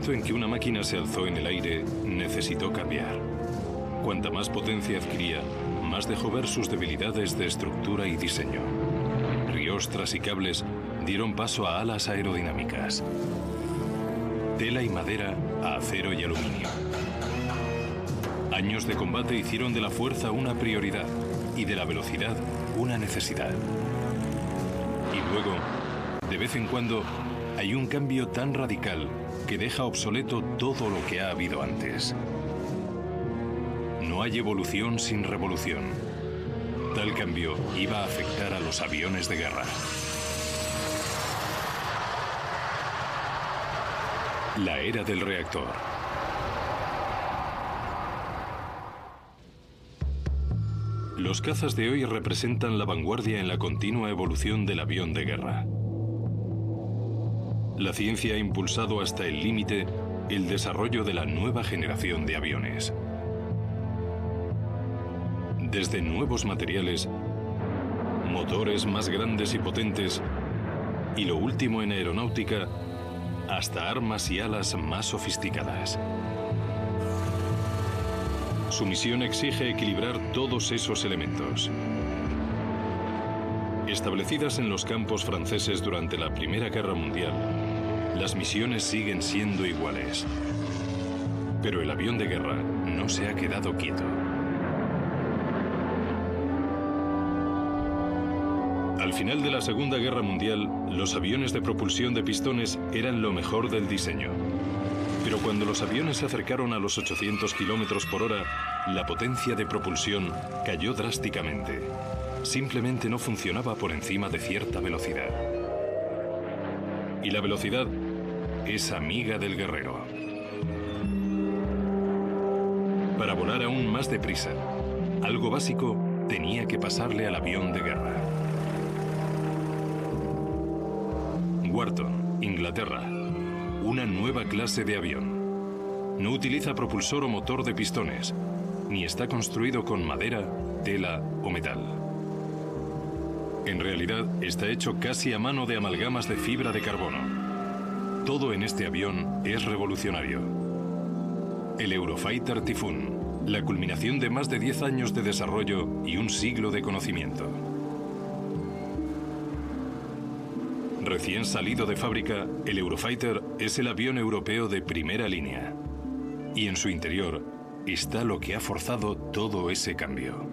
momento en que una máquina se alzó en el aire, necesitó cambiar. Cuanta más potencia adquiría, más dejó ver sus debilidades de estructura y diseño. Riostras y cables dieron paso a alas aerodinámicas. Tela y madera a acero y aluminio. Años de combate hicieron de la fuerza una prioridad y de la velocidad una necesidad. Y luego, de vez en cuando, hay un cambio tan radical que deja obsoleto todo lo que ha habido antes. No hay evolución sin revolución. Tal cambio iba a afectar a los aviones de guerra. La era del reactor. Los cazas de hoy representan la vanguardia en la continua evolución del avión de guerra. La ciencia ha impulsado hasta el límite el desarrollo de la nueva generación de aviones. Desde nuevos materiales, motores más grandes y potentes, y lo último en aeronáutica, hasta armas y alas más sofisticadas. Su misión exige equilibrar todos esos elementos. Establecidas en los campos franceses durante la Primera Guerra Mundial, las misiones siguen siendo iguales. Pero el avión de guerra no se ha quedado quieto. Al final de la Segunda Guerra Mundial, los aviones de propulsión de pistones eran lo mejor del diseño. Pero cuando los aviones se acercaron a los 800 kilómetros por hora, la potencia de propulsión cayó drásticamente. Simplemente no funcionaba por encima de cierta velocidad. Y la velocidad es amiga del guerrero. Para volar aún más deprisa, algo básico tenía que pasarle al avión de guerra. Wharton, Inglaterra. Una nueva clase de avión. No utiliza propulsor o motor de pistones, ni está construido con madera, tela o metal. En realidad, está hecho casi a mano de amalgamas de fibra de carbono. Todo en este avión es revolucionario. El Eurofighter Typhoon, la culminación de más de 10 años de desarrollo y un siglo de conocimiento. Recién salido de fábrica, el Eurofighter es el avión europeo de primera línea. Y en su interior está lo que ha forzado todo ese cambio.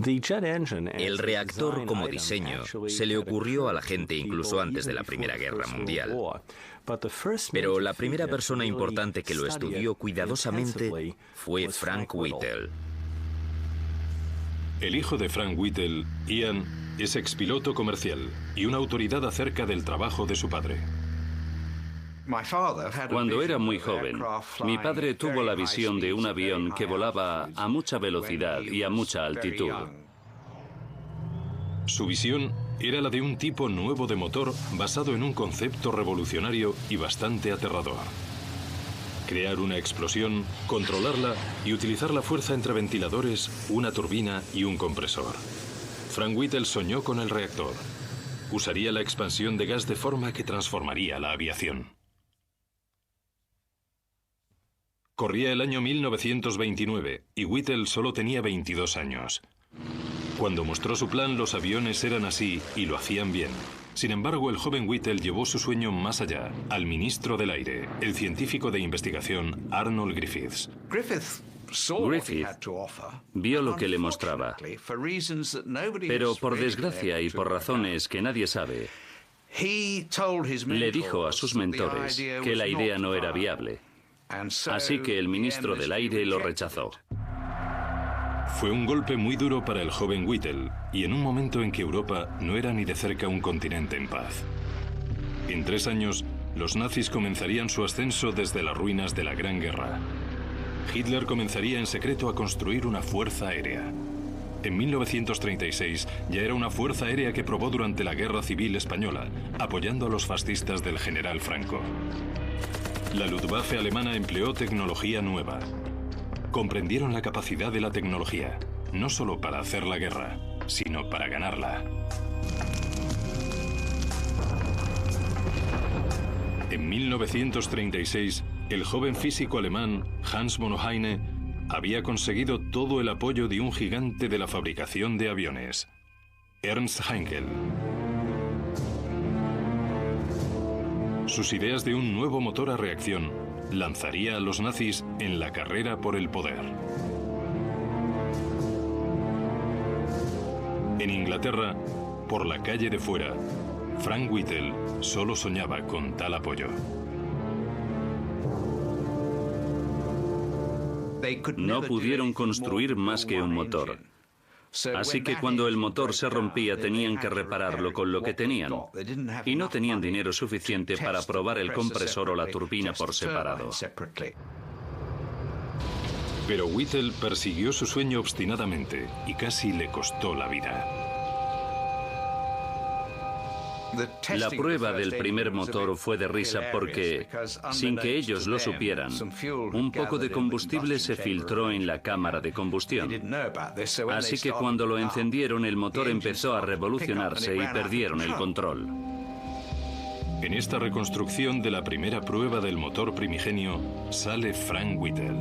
El reactor como diseño se le ocurrió a la gente incluso antes de la Primera Guerra Mundial. Pero la primera persona importante que lo estudió cuidadosamente fue Frank Whittle. El hijo de Frank Whittle, Ian, es expiloto comercial y una autoridad acerca del trabajo de su padre. Cuando era muy joven, mi padre tuvo la visión de un avión que volaba a mucha velocidad y a mucha altitud. Su visión era la de un tipo nuevo de motor basado en un concepto revolucionario y bastante aterrador. Crear una explosión, controlarla y utilizar la fuerza entre ventiladores, una turbina y un compresor. Frank Whittle soñó con el reactor. Usaría la expansión de gas de forma que transformaría la aviación. Corría el año 1929 y Whittle solo tenía 22 años. Cuando mostró su plan, los aviones eran así y lo hacían bien. Sin embargo, el joven Whittle llevó su sueño más allá, al ministro del aire, el científico de investigación Arnold Griffiths. Griffith vio lo que le mostraba, pero por desgracia y por razones que nadie sabe, le dijo a sus mentores que la idea no era viable. Así que el ministro del aire lo rechazó. Fue un golpe muy duro para el joven Whittle, y en un momento en que Europa no era ni de cerca un continente en paz. En 3 años, los nazis comenzarían su ascenso desde las ruinas de la Gran Guerra. Hitler comenzaría en secreto a construir una fuerza aérea. En 1936 ya era una fuerza aérea que probó durante la Guerra Civil Española, apoyando a los fascistas del general Franco. La Luftwaffe alemana empleó tecnología nueva. Comprendieron la capacidad de la tecnología, no solo para hacer la guerra, sino para ganarla. En 1936, el joven físico alemán Hans von Heine había conseguido todo el apoyo de un gigante de la fabricación de aviones, Ernst Heinkel. Sus ideas de un nuevo motor a reacción lanzaría a los nazis en la carrera por el poder. En Inglaterra, por la calle de fuera, Frank Whittle solo soñaba con tal apoyo. No pudieron construir más que un motor. Así que cuando el motor se rompía tenían que repararlo con lo que tenían. Y no tenían dinero suficiente para probar el compresor o la turbina por separado. Pero Whittle persiguió su sueño obstinadamente y casi le costó la vida. La prueba del primer motor fue de risa porque, sin que ellos lo supieran, un poco de combustible se filtró en la cámara de combustión. Así que cuando lo encendieron, el motor empezó a revolucionarse y perdieron el control. En esta reconstrucción de la primera prueba del motor primigenio sale Frank Whittle.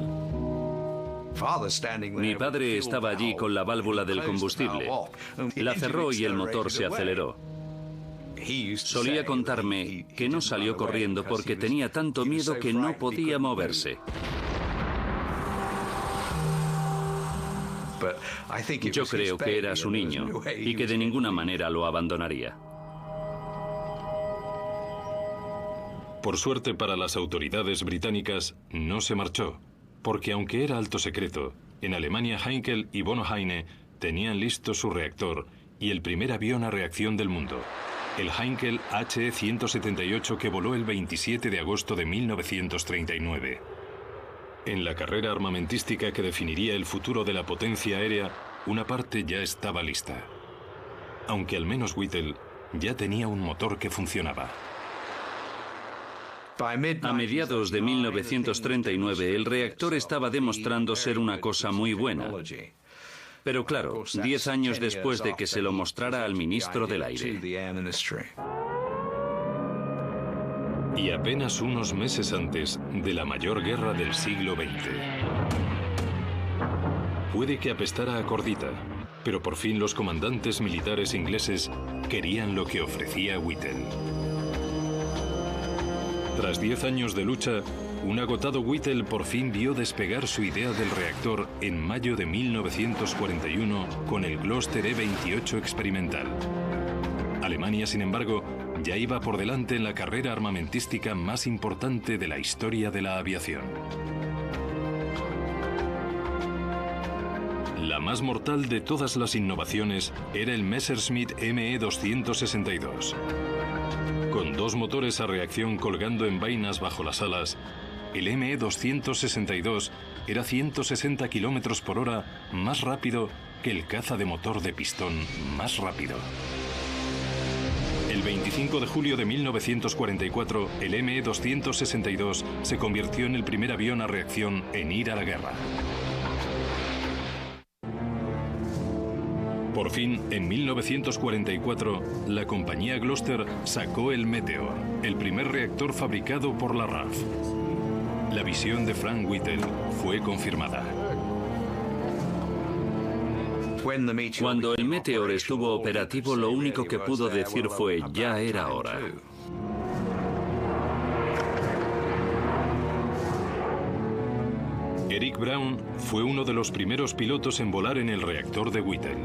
Mi padre estaba allí con la válvula del combustible. La cerró y el motor se aceleró. Solía contarme que no salió corriendo porque tenía tanto miedo que no podía moverse. Yo creo que era su niño y que de ninguna manera lo abandonaría. Por suerte para las autoridades británicas, no se marchó, porque aunque era alto secreto, en Alemania Heinkel y von Heine tenían listo su reactor y el primer avión a reacción del mundo, el Heinkel HE-178 que voló el 27 de agosto de 1939. En la carrera armamentística que definiría el futuro de la potencia aérea, una parte ya estaba lista. Aunque al menos Whittle ya tenía un motor que funcionaba. A mediados de 1939, el reactor estaba demostrando ser una cosa muy buena. Pero claro, 10 años después de que se lo mostrara al ministro del Aire. Y apenas unos meses antes de la mayor guerra del siglo XX. Puede que apestara a cordita, pero por fin los comandantes militares ingleses querían lo que ofrecía Whittle. Tras 10 años de lucha, un agotado Whittle por fin vio despegar su idea del reactor en mayo de 1941 con el Gloster E-28 experimental. Alemania, sin embargo, ya iba por delante en la carrera armamentística más importante de la historia de la aviación. La más mortal de todas las innovaciones era el Messerschmitt Me-262. Con 2 motores a reacción colgando en vainas bajo las alas, el Me-262 era 160 km por hora más rápido que el caza de motor de pistón más rápido. El 25 de julio de 1944, el Me-262 se convirtió en el primer avión a reacción en ir a la guerra. Por fin, en 1944, la compañía Gloster sacó el Meteor, el primer reactor fabricado por la RAF. La visión de Frank Whittle fue confirmada. Cuando el Meteor estuvo operativo, lo único que pudo decir fue: ya era hora. Eric Brown fue uno de los primeros pilotos en volar en el reactor de Whittle.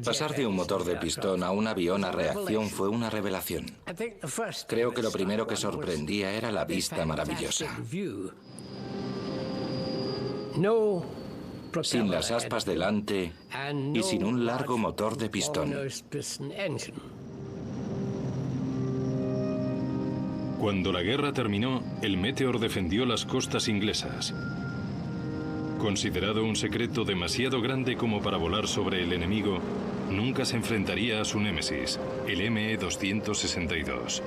Pasar de un motor de pistón a un avión a reacción fue una revelación. Creo que lo primero que sorprendía era la vista maravillosa. Sin las aspas delante y sin un largo motor de pistón. Cuando la guerra terminó, el Meteor defendió las costas inglesas. Considerado un secreto demasiado grande como para volar sobre el enemigo, nunca se enfrentaría a su némesis, el Me-262.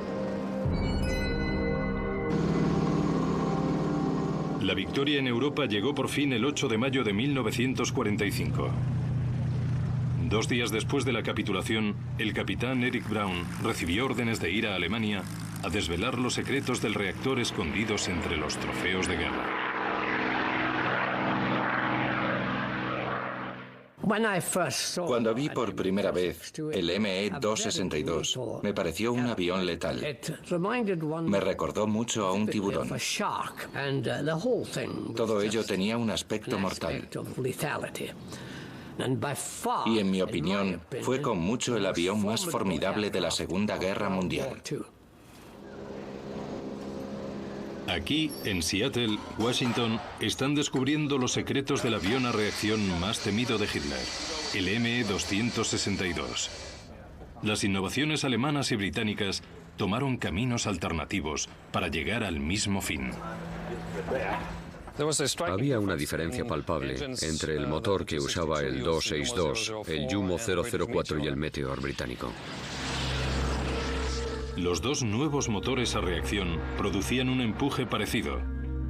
La victoria en Europa llegó por fin el 8 de mayo de 1945. 2 días después de la capitulación, el capitán Eric Brown recibió órdenes de ir a Alemania a desvelar los secretos del reactor escondidos entre los trofeos de guerra. Cuando vi por primera vez el ME-262, me pareció un avión letal. Me recordó mucho a un tiburón. Todo ello tenía un aspecto mortal. Y en mi opinión, fue con mucho el avión más formidable de la Segunda Guerra Mundial. Aquí, en Seattle, Washington, están descubriendo los secretos del avión a reacción más temido de Hitler, el ME-262. Las innovaciones alemanas y británicas tomaron caminos alternativos para llegar al mismo fin. Había una diferencia palpable entre el motor que usaba el 262, el Jumo 004 y el Meteor británico. Los dos nuevos motores a reacción producían un empuje parecido,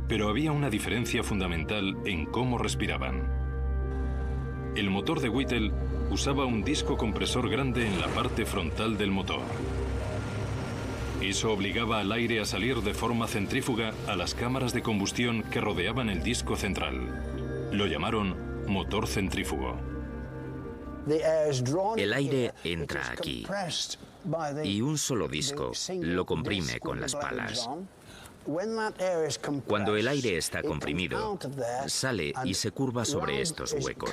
pero había una diferencia fundamental en cómo respiraban. El motor de Whittle usaba un disco compresor grande en la parte frontal del motor. Eso obligaba al aire a salir de forma centrífuga a las cámaras de combustión que rodeaban el disco central. Lo llamaron motor centrífugo. El aire entra aquí y un solo disco lo comprime con las palas. Cuando el aire está comprimido, sale y se curva sobre estos huecos,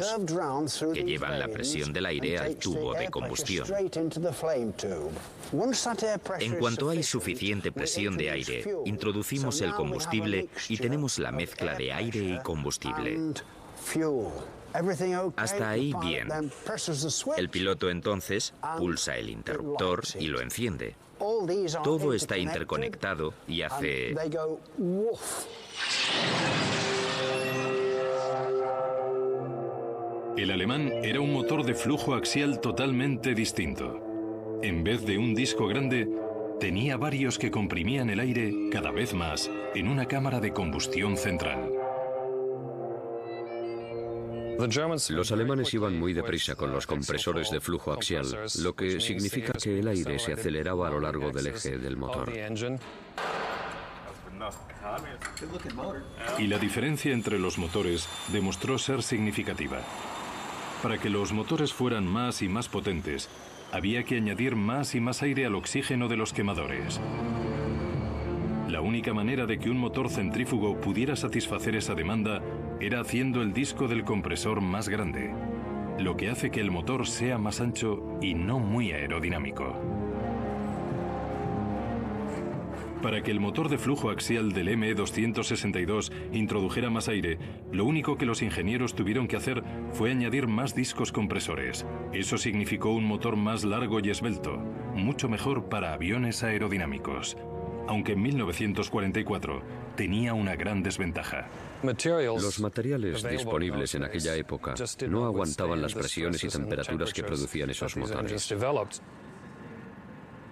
que llevan la presión del aire al tubo de combustión. En cuanto hay suficiente presión de aire, introducimos el combustible y tenemos la mezcla de aire y combustible. Hasta ahí bien. El piloto entonces pulsa el interruptor y lo enciende. Todo está interconectado y hace... El alemán era un motor de flujo axial totalmente distinto. En vez de un disco grande, tenía varios que comprimían el aire cada vez más en una cámara de combustión central. Los alemanes iban muy deprisa con los compresores de flujo axial, lo que significa que el aire se aceleraba a lo largo del eje del motor. Y la diferencia entre los motores demostró ser significativa. Para que los motores fueran más y más potentes, había que añadir más y más aire al oxígeno de los quemadores. La única manera de que un motor centrífugo pudiera satisfacer esa demanda era haciendo el disco del compresor más grande, lo que hace que el motor sea más ancho y no muy aerodinámico. Para que el motor de flujo axial del ME-262 introdujera más aire, lo único que los ingenieros tuvieron que hacer fue añadir más discos compresores. Eso significó un motor más largo y esbelto, mucho mejor para aviones aerodinámicos. Aunque en 1944 tenía una gran desventaja. Los materiales disponibles en aquella época no aguantaban las presiones y temperaturas que producían esos motores.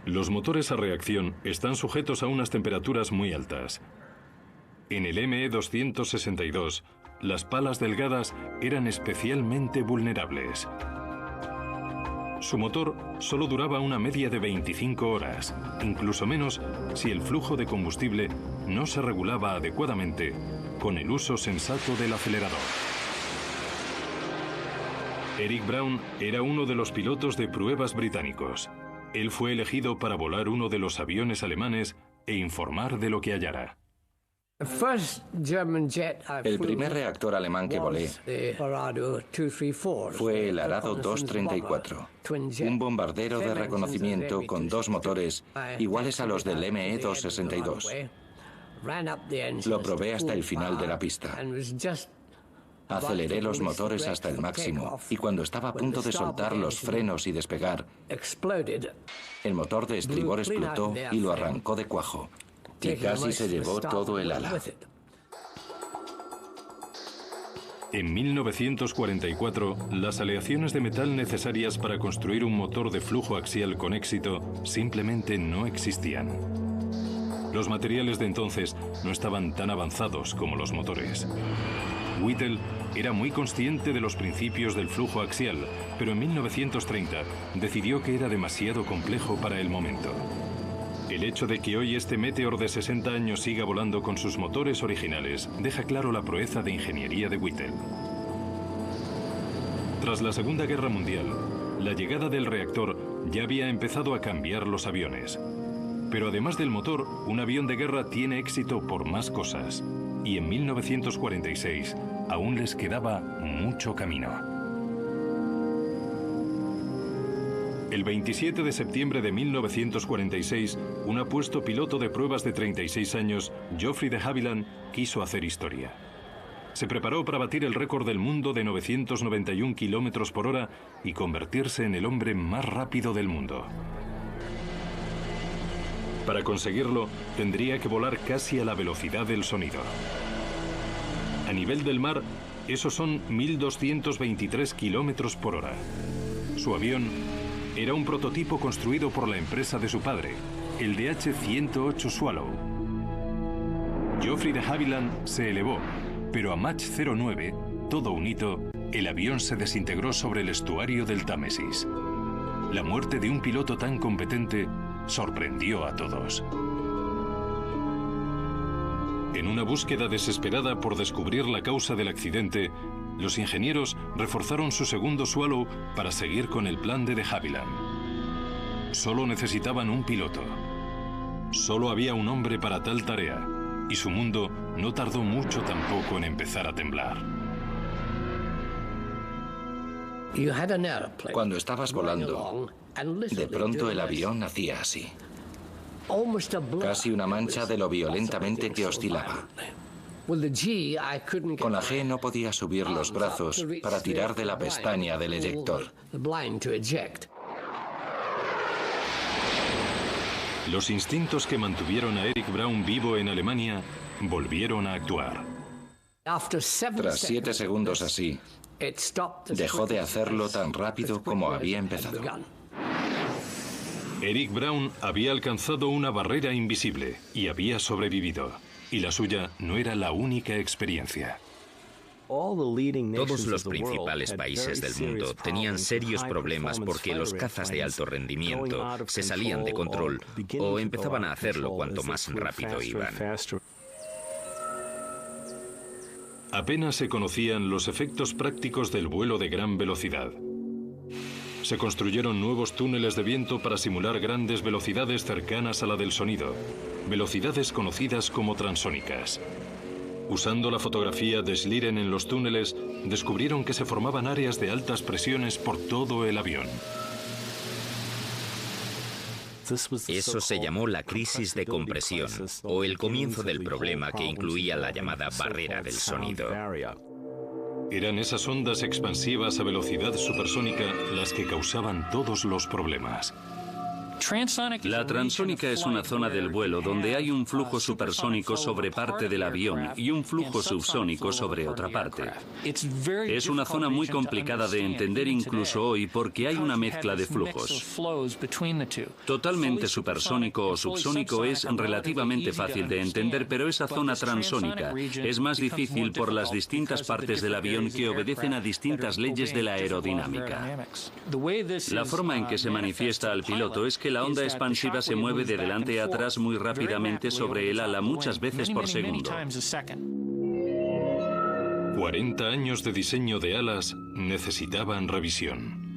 Los motores a reacción están sujetos a unas temperaturas muy altas. En el ME-262, las palas delgadas eran especialmente vulnerables. Su motor solo duraba una media de 25 horas, incluso menos si el flujo de combustible no se regulaba adecuadamente con el uso sensato del acelerador. Eric Brown era uno de los pilotos de pruebas británicos. Él fue elegido para volar uno de los aviones alemanes e informar de lo que hallara. El primer reactor alemán que volé fue el Arado 234, un bombardero de reconocimiento con dos motores iguales a los del ME-262. Lo probé hasta el final de la pista. Aceleré los motores hasta el máximo y cuando estaba a punto de soltar los frenos y despegar, el motor de estribor explotó y lo arrancó de cuajo. Y casi se llevó todo el ala. En 1944, las aleaciones de metal necesarias para construir un motor de flujo axial con éxito simplemente no existían. Los materiales de entonces no estaban tan avanzados como los motores. Whittle era muy consciente de los principios del flujo axial, pero en 1930 decidió que era demasiado complejo para el momento. El hecho de que hoy este Meteor de 60 años siga volando con sus motores originales deja claro la proeza de ingeniería de Whittle. Tras la Segunda Guerra Mundial, la llegada del reactor ya había empezado a cambiar los aviones. Pero además del motor, un avión de guerra tiene éxito por más cosas. Y en 1946 aún les quedaba mucho camino. El 27 de septiembre de 1946, un apuesto piloto de pruebas de 36 años, Geoffrey de Havilland, quiso hacer historia. Se preparó para batir el récord del mundo de 991 kilómetros por hora y convertirse en el hombre más rápido del mundo. Para conseguirlo, tendría que volar casi a la velocidad del sonido. A nivel del mar, esos son 1.223 kilómetros por hora. Su avión era un prototipo construido por la empresa de su padre, el DH-108 Swallow. Geoffrey de Havilland se elevó, pero a Mach 09, todo un hito, el avión se desintegró sobre el estuario del Támesis. La muerte de un piloto tan competente sorprendió a todos. En una búsqueda desesperada por descubrir la causa del accidente, los ingenieros reforzaron su segundo Swallow para seguir con el plan de Havilland. Solo necesitaban un piloto. Solo había un hombre para tal tarea, y su mundo no tardó mucho tampoco en empezar a temblar. Cuando estabas volando, de pronto el avión hacía así. Casi una mancha de lo violentamente que oscilaba. Con la G no podía subir los brazos para tirar de la pestaña del eyector. Los instintos que mantuvieron a Eric Braun vivo en Alemania volvieron a actuar. Tras 7 segundos así, dejó de hacerlo tan rápido como había empezado. Eric Braun había alcanzado una barrera invisible y había sobrevivido. Y la suya no era la única experiencia. Todos los principales países del mundo tenían serios problemas porque los cazas de alto rendimiento se salían de control o empezaban a hacerlo cuanto más rápido iban. Apenas se conocían los efectos prácticos del vuelo de gran velocidad. Se construyeron nuevos túneles de viento para simular grandes velocidades cercanas a la del sonido, velocidades conocidas como transónicas. Usando la fotografía de Schlieren en los túneles, descubrieron que se formaban áreas de altas presiones por todo el avión. Eso se llamó la crisis de compresión, o el comienzo del problema que incluía la llamada barrera del sonido. Eran esas ondas expansivas a velocidad supersónica las que causaban todos los problemas. La transónica es una zona del vuelo donde hay un flujo supersónico sobre parte del avión y un flujo subsónico sobre otra parte. Es una zona muy complicada de entender incluso hoy porque hay una mezcla de flujos. Totalmente supersónico o subsónico es relativamente fácil de entender, pero esa zona transónica es más difícil por las distintas partes del avión que obedecen a distintas leyes de la aerodinámica. La forma en que se manifiesta al piloto es que la onda expansiva se mueve de delante a atrás muy rápidamente sobre el ala muchas veces por segundo. 40 años de diseño de alas necesitaban revisión.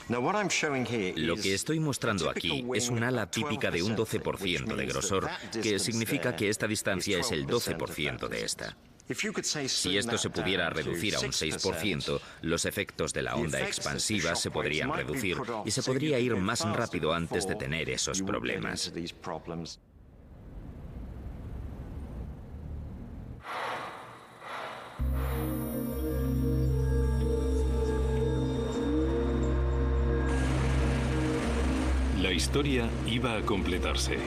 Lo que estoy mostrando aquí es un ala típica de un 12% de grosor, que significa que esta distancia es el 12% de esta. Si esto se pudiera reducir a un 6%, los efectos de la onda expansiva se podrían reducir y se podría ir más rápido antes de tener esos problemas. La historia iba a completarse.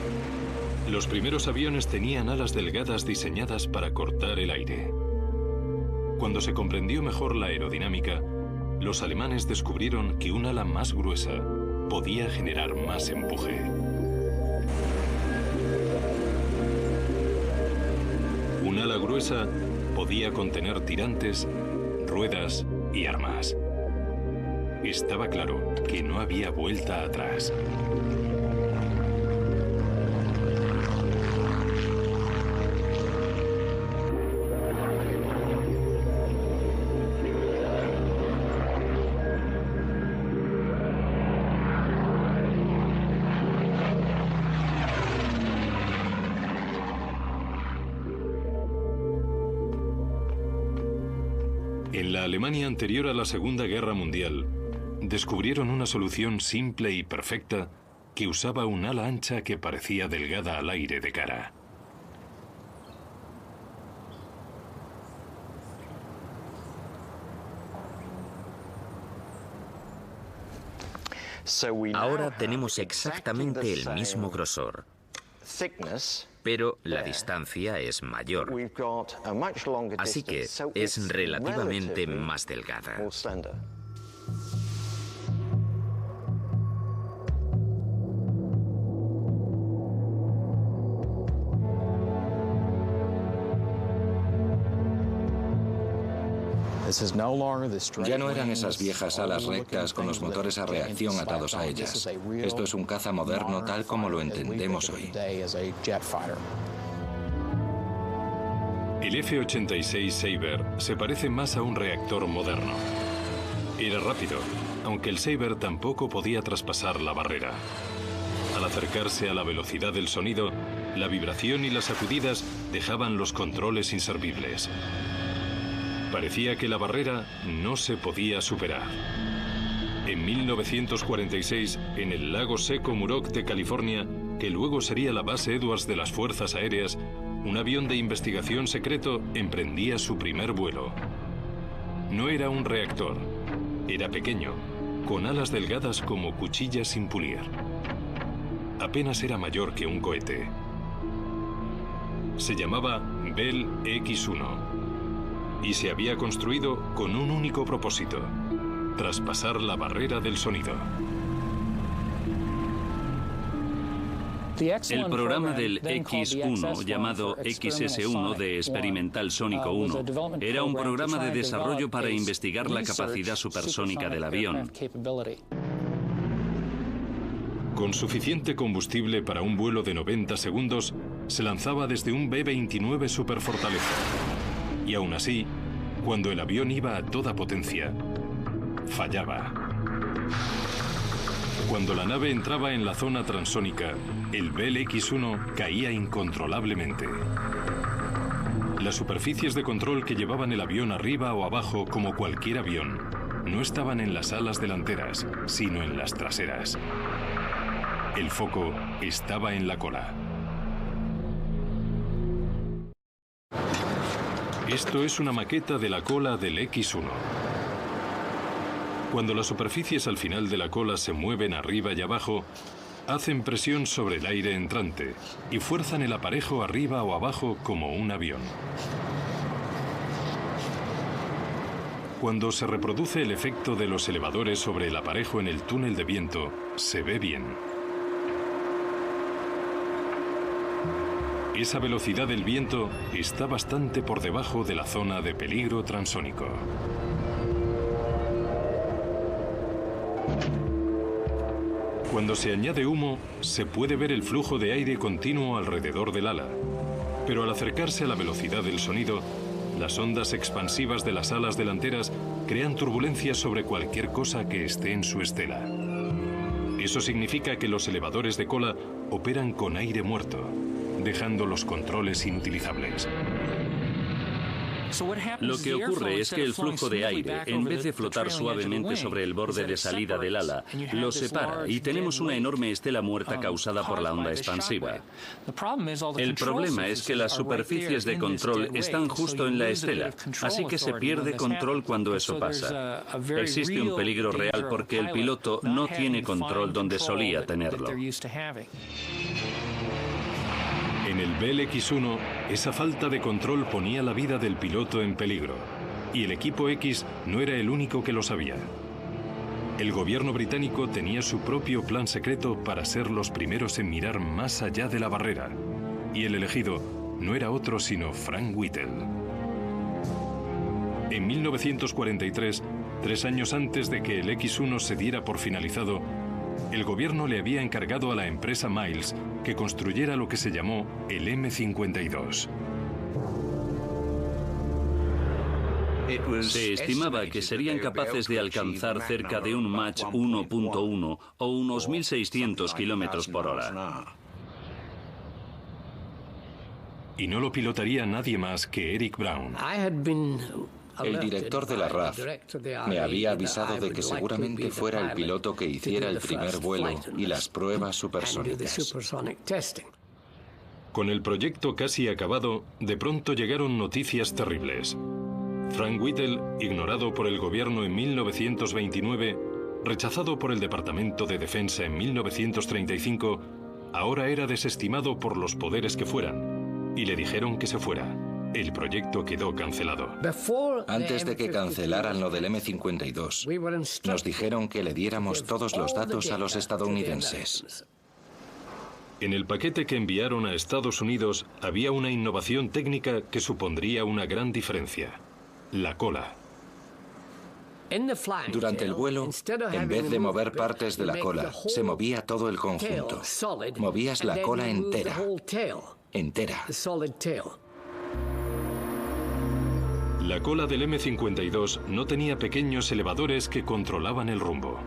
Los primeros aviones tenían alas delgadas diseñadas para cortar el aire. Cuando se comprendió mejor la aerodinámica, los alemanes descubrieron que un ala más gruesa podía generar más empuje. Un ala gruesa podía contener tirantes, ruedas y armas. Estaba claro que no había vuelta atrás. En la Alemania anterior a la Segunda Guerra Mundial, descubrieron una solución simple y perfecta que usaba un ala ancha que parecía delgada al aire de cara. Ahora tenemos exactamente el mismo grosor, pero la distancia es mayor, así que es relativamente más delgada. Ya no eran esas viejas alas rectas con los motores a reacción atados a ellas. Esto es un caza moderno tal como lo entendemos hoy. El F-86 Sabre se parece más a un reactor moderno. Era rápido, aunque el Sabre tampoco podía traspasar la barrera. Al acercarse a la velocidad del sonido, la vibración y las sacudidas dejaban los controles inservibles. Parecía que la barrera no se podía superar. En 1946, en el lago seco Muroc de California, que luego sería la base Edwards de las Fuerzas Aéreas, un avión de investigación secreto emprendía su primer vuelo. No era un reactor, era pequeño, con alas delgadas como cuchillas sin pulir. Apenas era mayor que un cohete. Se llamaba Bell X-1. Y se había construido con un único propósito: traspasar la barrera del sonido. El programa del X-1, llamado XS-1 de Experimental Sónico 1, era un programa de desarrollo para investigar la capacidad supersónica del avión. Con suficiente combustible para un vuelo de 90 segundos, se lanzaba desde un B-29 Superfortaleza. Y aún así, cuando el avión iba a toda potencia, fallaba. Cuando la nave entraba en la zona transónica, el Bell X-1 caía incontrolablemente. Las superficies de control que llevaban el avión arriba o abajo como cualquier avión no estaban en las alas delanteras, sino en las traseras. El foco estaba en la cola. Esto es una maqueta de la cola del X-1. Cuando las superficies al final de la cola se mueven arriba y abajo, hacen presión sobre el aire entrante y fuerzan el aparejo arriba o abajo como un avión. Cuando se reproduce el efecto de los elevadores sobre el aparejo en el túnel de viento, se ve bien. Esa velocidad del viento está bastante por debajo de la zona de peligro transónico. Cuando se añade humo, se puede ver el flujo de aire continuo alrededor del ala. Pero al acercarse a la velocidad del sonido, las ondas expansivas de las alas delanteras crean turbulencias sobre cualquier cosa que esté en su estela. Eso significa que los elevadores de cola operan con aire muerto, dejando los controles inutilizables. Lo que ocurre es que el flujo de aire, en vez de flotar suavemente sobre el borde de salida del ala, lo separa y tenemos una enorme estela muerta causada por la onda expansiva. El problema es que las superficies de control están justo en la estela, así que se pierde control cuando eso pasa. Existe un peligro real porque el piloto no tiene control donde solía tenerlo. En el Bell X-1, esa falta de control ponía la vida del piloto en peligro. Y el equipo X no era el único que lo sabía. El gobierno británico tenía su propio plan secreto para ser los primeros en mirar más allá de la barrera. Y el elegido no era otro sino Frank Whittle. En 1943, 3 años antes de que el X-1 se diera por finalizado, el gobierno le había encargado a la empresa Miles que construyera lo que se llamó el M-52. Se estimaba que serían capaces de alcanzar cerca de un Mach 1.1 o unos 1.600 kilómetros por hora. Y no lo pilotaría nadie más que Eric Brown. El director de la RAF me había avisado de que seguramente fuera el piloto que hiciera el primer vuelo y las pruebas supersónicas. Con el proyecto casi acabado, de pronto llegaron noticias terribles. Frank Whittle, ignorado por el gobierno en 1929, rechazado por el Departamento de Defensa en 1935, ahora era desestimado por los poderes que fueran, y le dijeron que se fuera. El proyecto quedó cancelado. Antes de que cancelaran lo del M-52, nos dijeron que le diéramos todos los datos a los estadounidenses. En el paquete que enviaron a Estados Unidos había una innovación técnica que supondría una gran diferencia: la cola. Durante el vuelo, en vez de mover partes de la cola, se movía todo el conjunto. Movías la cola entera. Entera. La cola del M-52 no tenía pequeños elevadores que controlaban el rumbo.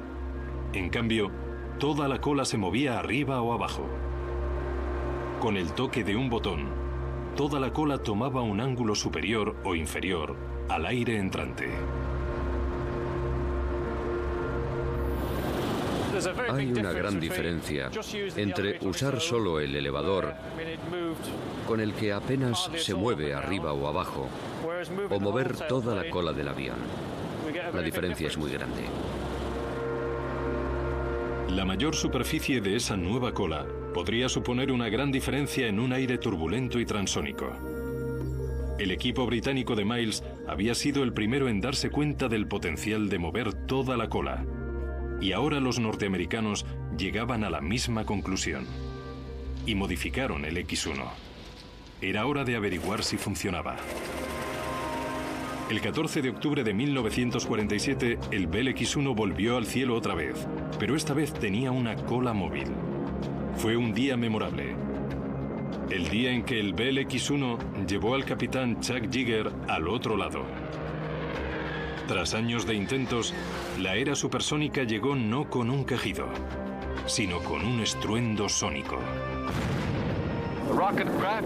En cambio, toda la cola se movía arriba o abajo. Con el toque de un botón, toda la cola tomaba un ángulo superior o inferior al aire entrante. Hay una gran diferencia entre usar solo el elevador, con el que apenas se mueve arriba o abajo, o mover toda la cola del avión. La diferencia es muy grande. La mayor superficie de esa nueva cola podría suponer una gran diferencia en un aire turbulento y transónico. El equipo británico de Miles había sido el primero en darse cuenta del potencial de mover toda la cola. Y ahora los norteamericanos llegaban a la misma conclusión. Y modificaron el X-1. Era hora de averiguar si funcionaba. El 14 de octubre de 1947, el Bell X-1 volvió al cielo otra vez, pero esta vez tenía una cola móvil. Fue un día memorable. El día en que el Bell X-1 llevó al capitán Chuck Yeager al otro lado. Tras años de intentos, la era supersónica llegó no con un quejido, sino con un estruendo sónico.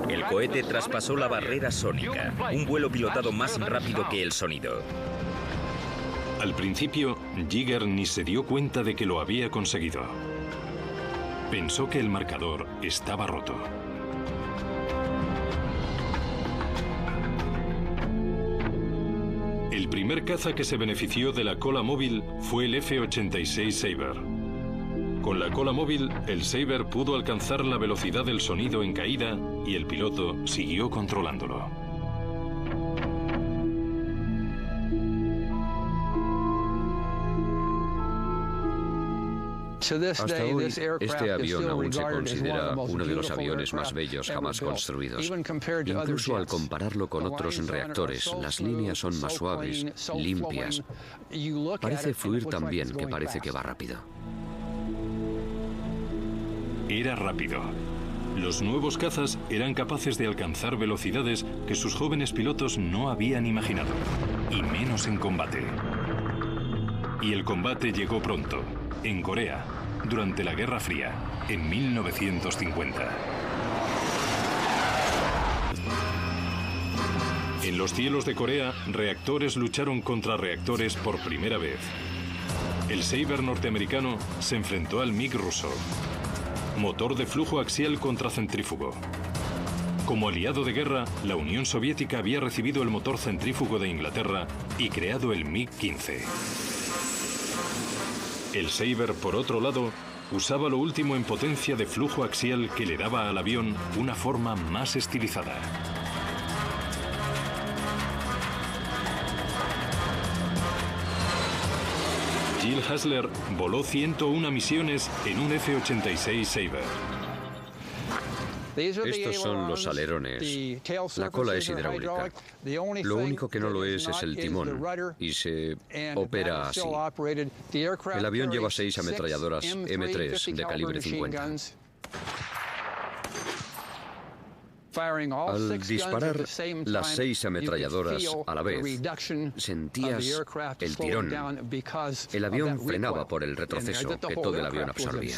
El cohete traspasó la barrera sónica, un vuelo pilotado más rápido que el sonido. Al principio, Yeager ni se dio cuenta de que lo había conseguido. Pensó que el marcador estaba roto. El primer caza que se benefició de la cola móvil fue el F-86 Sabre. Con la cola móvil, el Sabre pudo alcanzar la velocidad del sonido en caída y el piloto siguió controlándolo. Hasta hoy, este avión aún se considera uno de los aviones más bellos jamás construidos. Incluso al compararlo con otros reactores, las líneas son más suaves, limpias. Parece fluir tan bien que parece que va rápido. Era rápido. Los nuevos cazas eran capaces de alcanzar velocidades que sus jóvenes pilotos no habían imaginado, y menos en combate. Y el combate llegó pronto, en Corea, durante la Guerra Fría, en 1950. En los cielos de Corea, reactores lucharon contra reactores por primera vez. El Sabre norteamericano se enfrentó al MiG ruso. Motor de flujo axial contra centrífugo. Como aliado de guerra, la Unión Soviética había recibido el motor centrífugo de Inglaterra y creado el MiG-15. El Sabre, por otro lado, usaba lo último en potencia de flujo axial que le daba al avión una forma más estilizada. Gil Hasler voló 101 misiones en un F-86 Sabre. Estos son los alerones. La cola es hidráulica. Lo único que no lo es el timón, y se opera así. El avión lleva 6 ametralladoras M3 de calibre 50. Al disparar las 6 ametralladoras a la vez, sentías el tirón. El avión frenaba por el retroceso que todo el avión absorbía.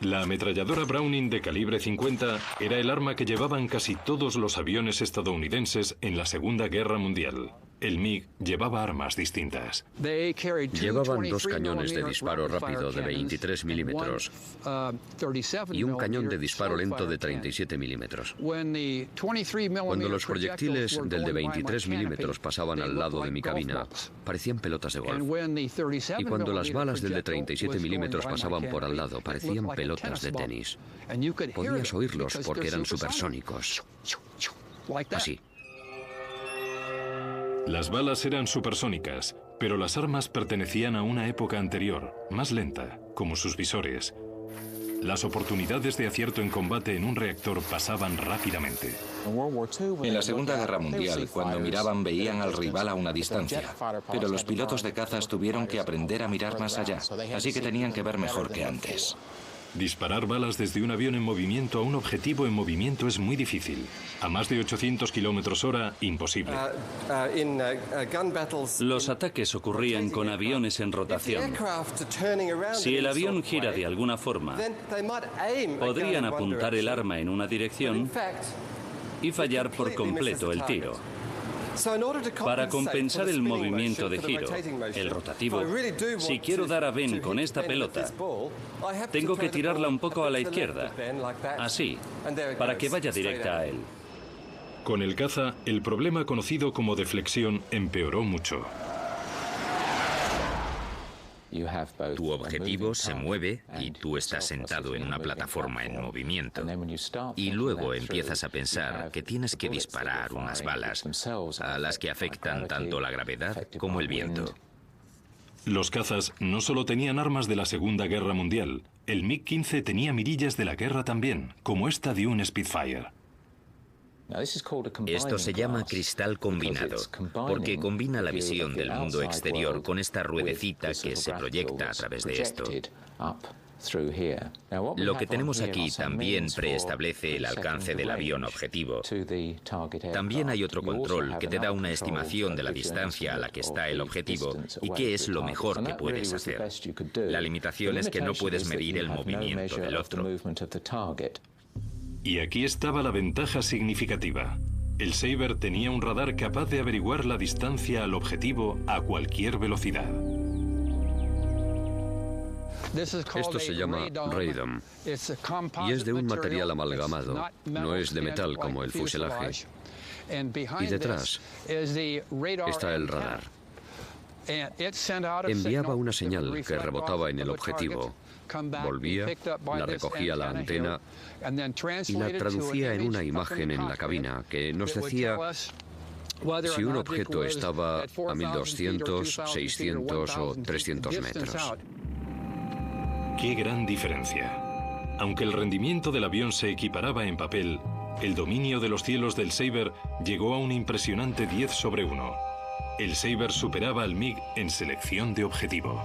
La ametralladora Browning de calibre 50 era el arma que llevaban casi todos los aviones estadounidenses en la Segunda Guerra Mundial. El MiG llevaba armas distintas. Llevaban 2 cañones de disparo rápido de 23 milímetros y un cañón de disparo lento de 37 milímetros. Cuando los proyectiles del de 23 milímetros pasaban al lado de mi cabina, parecían pelotas de golf. Y cuando las balas del de 37 milímetros pasaban por al lado, parecían pelotas de tenis. Podías oírlos porque eran supersónicos. Así. Las balas eran supersónicas, pero las armas pertenecían a una época anterior, más lenta, como sus visores. Las oportunidades de acierto en combate en un reactor pasaban rápidamente. En la Segunda Guerra Mundial, cuando miraban veían al rival a una distancia, pero los pilotos de cazas tuvieron que aprender a mirar más allá, así que tenían que ver mejor que antes. Disparar balas desde un avión en movimiento a un objetivo en movimiento es muy difícil. A más de 800 km/h, imposible. Los ataques ocurrían con aviones en rotación. Si el avión gira de alguna forma, podrían apuntar el arma en una dirección y fallar por completo el tiro. Para compensar el movimiento de giro, el rotativo, si quiero dar a Ben con esta pelota, tengo que tirarla un poco a la izquierda, así, para que vaya directa a él. Con el caza, el problema conocido como deflexión empeoró mucho. Tu objetivo se mueve y tú estás sentado en una plataforma en movimiento. Y luego empiezas a pensar que tienes que disparar unas balas a las que afectan tanto la gravedad como el viento. Los cazas no solo tenían armas de la Segunda Guerra Mundial, el MiG-15 tenía mirillas de la guerra también, como esta de un Spitfire. Esto se llama cristal combinado, porque combina la visión del mundo exterior con esta ruedecita que se proyecta a través de esto. Lo que tenemos aquí también preestablece el alcance del avión objetivo. También hay otro control que te da una estimación de la distancia a la que está el objetivo y qué es lo mejor que puedes hacer. La limitación es que no puedes medir el movimiento del otro. Y aquí estaba la ventaja significativa. El Sabre tenía un radar capaz de averiguar la distancia al objetivo a cualquier velocidad. Esto se llama radome y es de un material amalgamado, no es de metal como el fuselaje. Y detrás está el radar. Enviaba una señal que rebotaba en el objetivo, volvía, la recogía la antena y la traducía en una imagen en la cabina que nos decía si un objeto estaba a 1200, 600 o 300 metros. ¡Qué gran diferencia! Aunque el rendimiento del avión se equiparaba en papel, el dominio de los cielos del Sabre llegó a un impresionante 10/1. El Sabre superaba al MiG en selección de objetivo.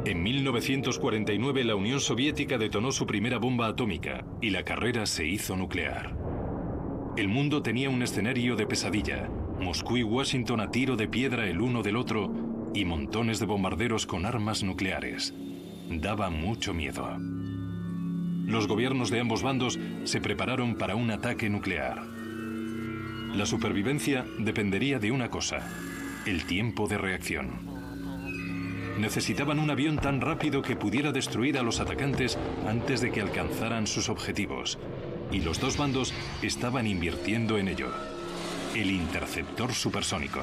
En 1949 la Unión Soviética detonó su primera bomba atómica y la carrera se hizo nuclear. El mundo tenía un escenario de pesadilla. Moscú y Washington a tiro de piedra el uno del otro y montones de bombarderos con armas nucleares. Daba mucho miedo. Los gobiernos de ambos bandos se prepararon para un ataque nuclear. La supervivencia dependería de una cosa: el tiempo de reacción. Necesitaban un avión tan rápido que pudiera destruir a los atacantes antes de que alcanzaran sus objetivos. Y los dos bandos estaban invirtiendo en ello. El interceptor supersónico.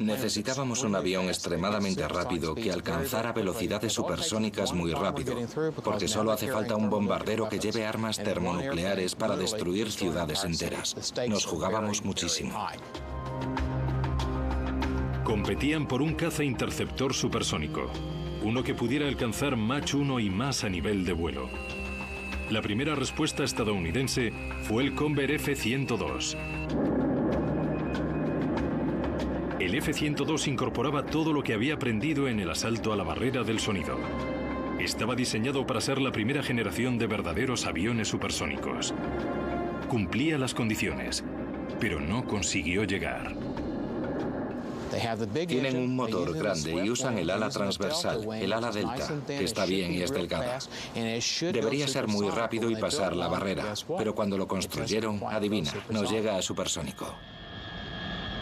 Necesitábamos un avión extremadamente rápido que alcanzara velocidades supersónicas muy rápido, porque solo hace falta un bombardero que lleve armas termonucleares para destruir ciudades enteras. Nos jugábamos muchísimo. Competían por un caza interceptor supersónico, uno que pudiera alcanzar Mach 1 y más a nivel de vuelo. La primera respuesta estadounidense fue el Convair F-102. El F-102 incorporaba todo lo que había aprendido en el asalto a la barrera del sonido. Estaba diseñado para ser la primera generación de verdaderos aviones supersónicos. Cumplía las condiciones, pero no consiguió llegar. Tienen un motor grande y usan el ala transversal, el ala delta, que está bien y es delgada. Debería ser muy rápido y pasar la barrera, pero cuando lo construyeron, adivina, no llega a supersónico.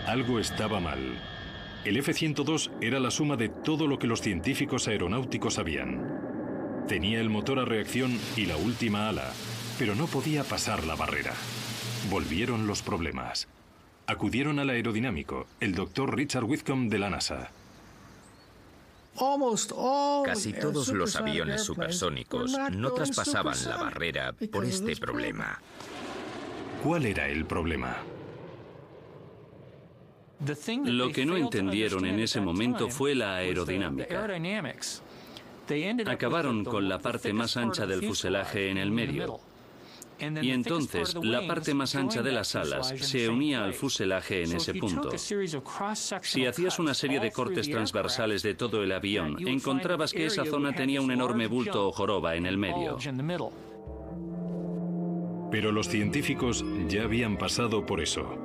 Algo estaba mal. El F-102 era la suma de todo lo que los científicos aeronáuticos sabían. Tenía el motor a reacción y la última ala, pero no podía pasar la barrera. Volvieron los problemas. Acudieron al aerodinámico, el doctor Richard Whitcomb de la NASA. Casi todos los aviones supersónicos no traspasaban la barrera por este problema. ¿Cuál era el problema? Lo que no entendieron en ese momento fue la aerodinámica. Acabaron con la parte más ancha del fuselaje en el medio. Y entonces la parte más ancha de las alas se unía al fuselaje en ese punto. Si hacías una serie de cortes transversales de todo el avión, encontrabas que esa zona tenía un enorme bulto o joroba en el medio. Pero los científicos ya habían pasado por eso.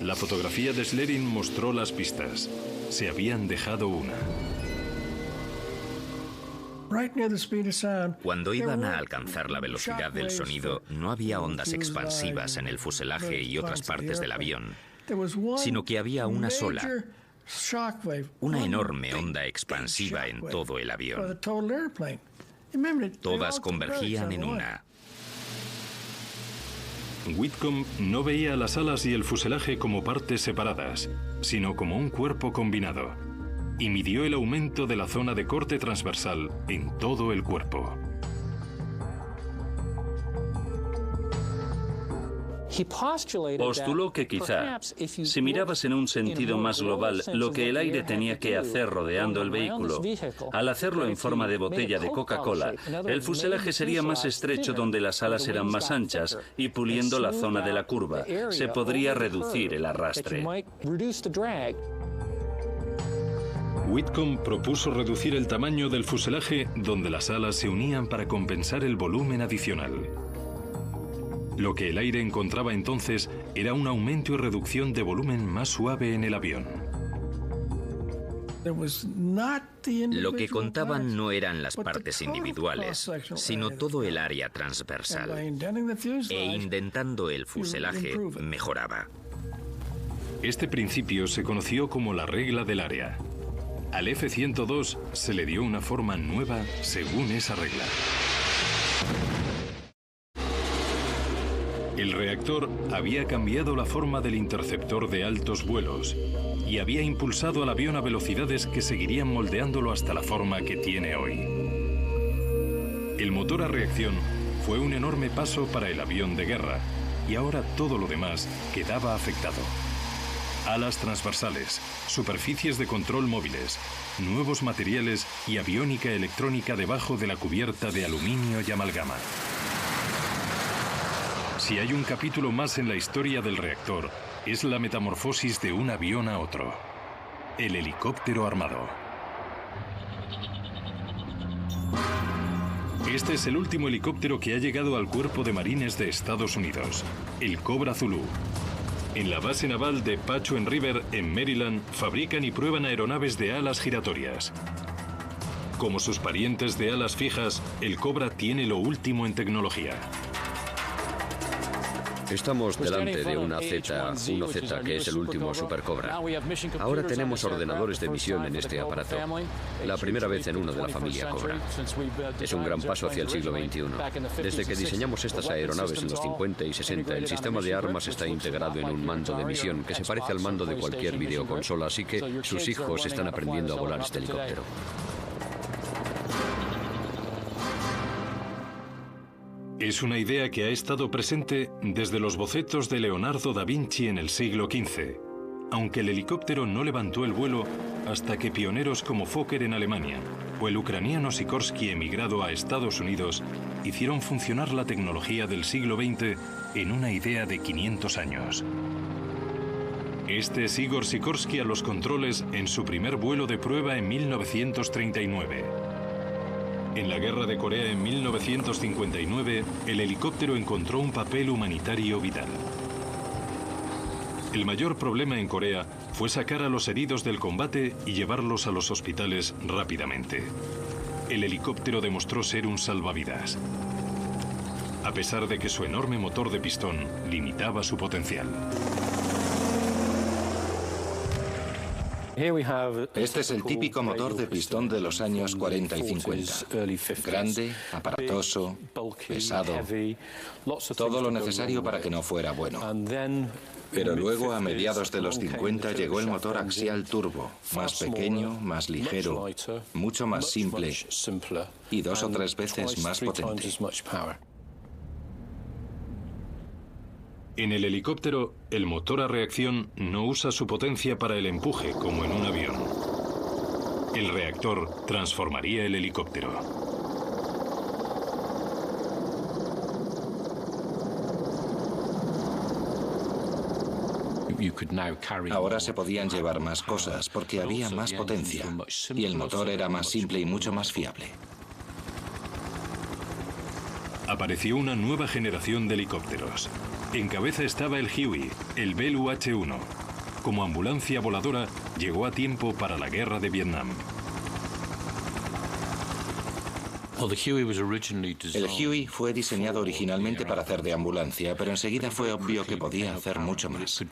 La fotografía de Schlerin mostró las pistas. Se habían dejado una. Cuando iban a alcanzar la velocidad del sonido, no había ondas expansivas en el fuselaje y otras partes del avión, sino que había una sola, una enorme onda expansiva en todo el avión. Todas convergían en una. Whitcomb no veía las alas y el fuselaje como partes separadas, sino como un cuerpo combinado, y midió el aumento de la zona de corte transversal en todo el cuerpo. Postuló que quizá, si mirabas en un sentido más global lo que el aire tenía que hacer rodeando el vehículo, al hacerlo en forma de botella de Coca-Cola, el fuselaje sería más estrecho donde las alas eran más anchas y puliendo la zona de la curva, se podría reducir el arrastre. Whitcomb propuso reducir el tamaño del fuselaje donde las alas se unían para compensar el volumen adicional. Lo que el aire encontraba entonces era un aumento y reducción de volumen más suave en el avión. Lo que contaban no eran las partes individuales, sino todo el área transversal. E indentando el fuselaje, mejoraba. Este principio se conoció como la regla del área. Al F-102 se le dio una forma nueva según esa regla. El reactor había cambiado la forma del interceptor de altos vuelos y había impulsado al avión a velocidades que seguirían moldeándolo hasta la forma que tiene hoy. El motor a reacción fue un enorme paso para el avión de guerra y ahora todo lo demás quedaba afectado. Alas transversales, superficies de control móviles, nuevos materiales y aviónica electrónica debajo de la cubierta de aluminio y amalgama. Si hay un capítulo más en la historia del reactor, es la metamorfosis de un avión a otro. El helicóptero armado. Este es el último helicóptero que ha llegado al Cuerpo de Marines de Estados Unidos, el Cobra Zulu. En la base naval de Pacho River, en Maryland, fabrican y prueban aeronaves de alas giratorias. Como sus parientes de alas fijas, el Cobra tiene lo último en tecnología. Estamos delante de una Z, que es el último Super Cobra. Ahora tenemos ordenadores de misión en este aparato. La primera vez en uno de la familia Cobra. Es un gran paso hacia el siglo XXI. Desde que diseñamos estas aeronaves en los 50 y 60, el sistema de armas está integrado en un mando de misión que se parece al mando de cualquier videoconsola, así que sus hijos están aprendiendo a volar este helicóptero. Es una idea que ha estado presente desde los bocetos de Leonardo da Vinci en el siglo XV, aunque el helicóptero no levantó el vuelo hasta que pioneros como Fokker en Alemania o el ucraniano Sikorsky emigrado a Estados Unidos hicieron funcionar la tecnología del siglo XX en una idea de 500 años. Este es Igor Sikorsky a los controles en su primer vuelo de prueba en 1939. En la Guerra de Corea en 1959, el helicóptero encontró un papel humanitario vital. El mayor problema en Corea fue sacar a los heridos del combate y llevarlos a los hospitales rápidamente. El helicóptero demostró ser un salvavidas, a pesar de que su enorme motor de pistón limitaba su potencial. Este es el típico motor de pistón de los años 40 y 50. Grande, aparatoso, pesado, todo lo necesario para que no fuera bueno. Pero luego, a mediados de los 50, llegó el motor axial turbo, más pequeño, más ligero, mucho más simple y 2 o 3 veces más potente. En el helicóptero, el motor a reacción no usa su potencia para el empuje como en un avión. El reactor transformaría el helicóptero. Ahora se podían llevar más cosas porque había más potencia y el motor era más simple y mucho más fiable. Apareció una nueva generación de helicópteros. En cabeza estaba el Huey, el Bell UH-1. Como ambulancia voladora, llegó a tiempo para la guerra de Vietnam. El Huey fue diseñado originalmente para hacer de ambulancia, pero enseguida fue obvio que podía hacer mucho más.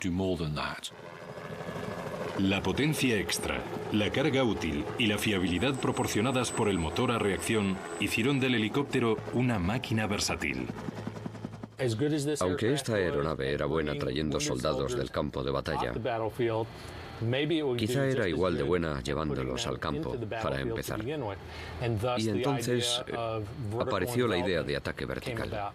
La potencia extra, la carga útil y la fiabilidad proporcionadas por el motor a reacción hicieron del helicóptero una máquina versátil. Aunque esta aeronave era buena trayendo soldados del campo de batalla, quizá era igual de buena llevándolos al campo, para empezar. Y entonces apareció la idea de ataque vertical.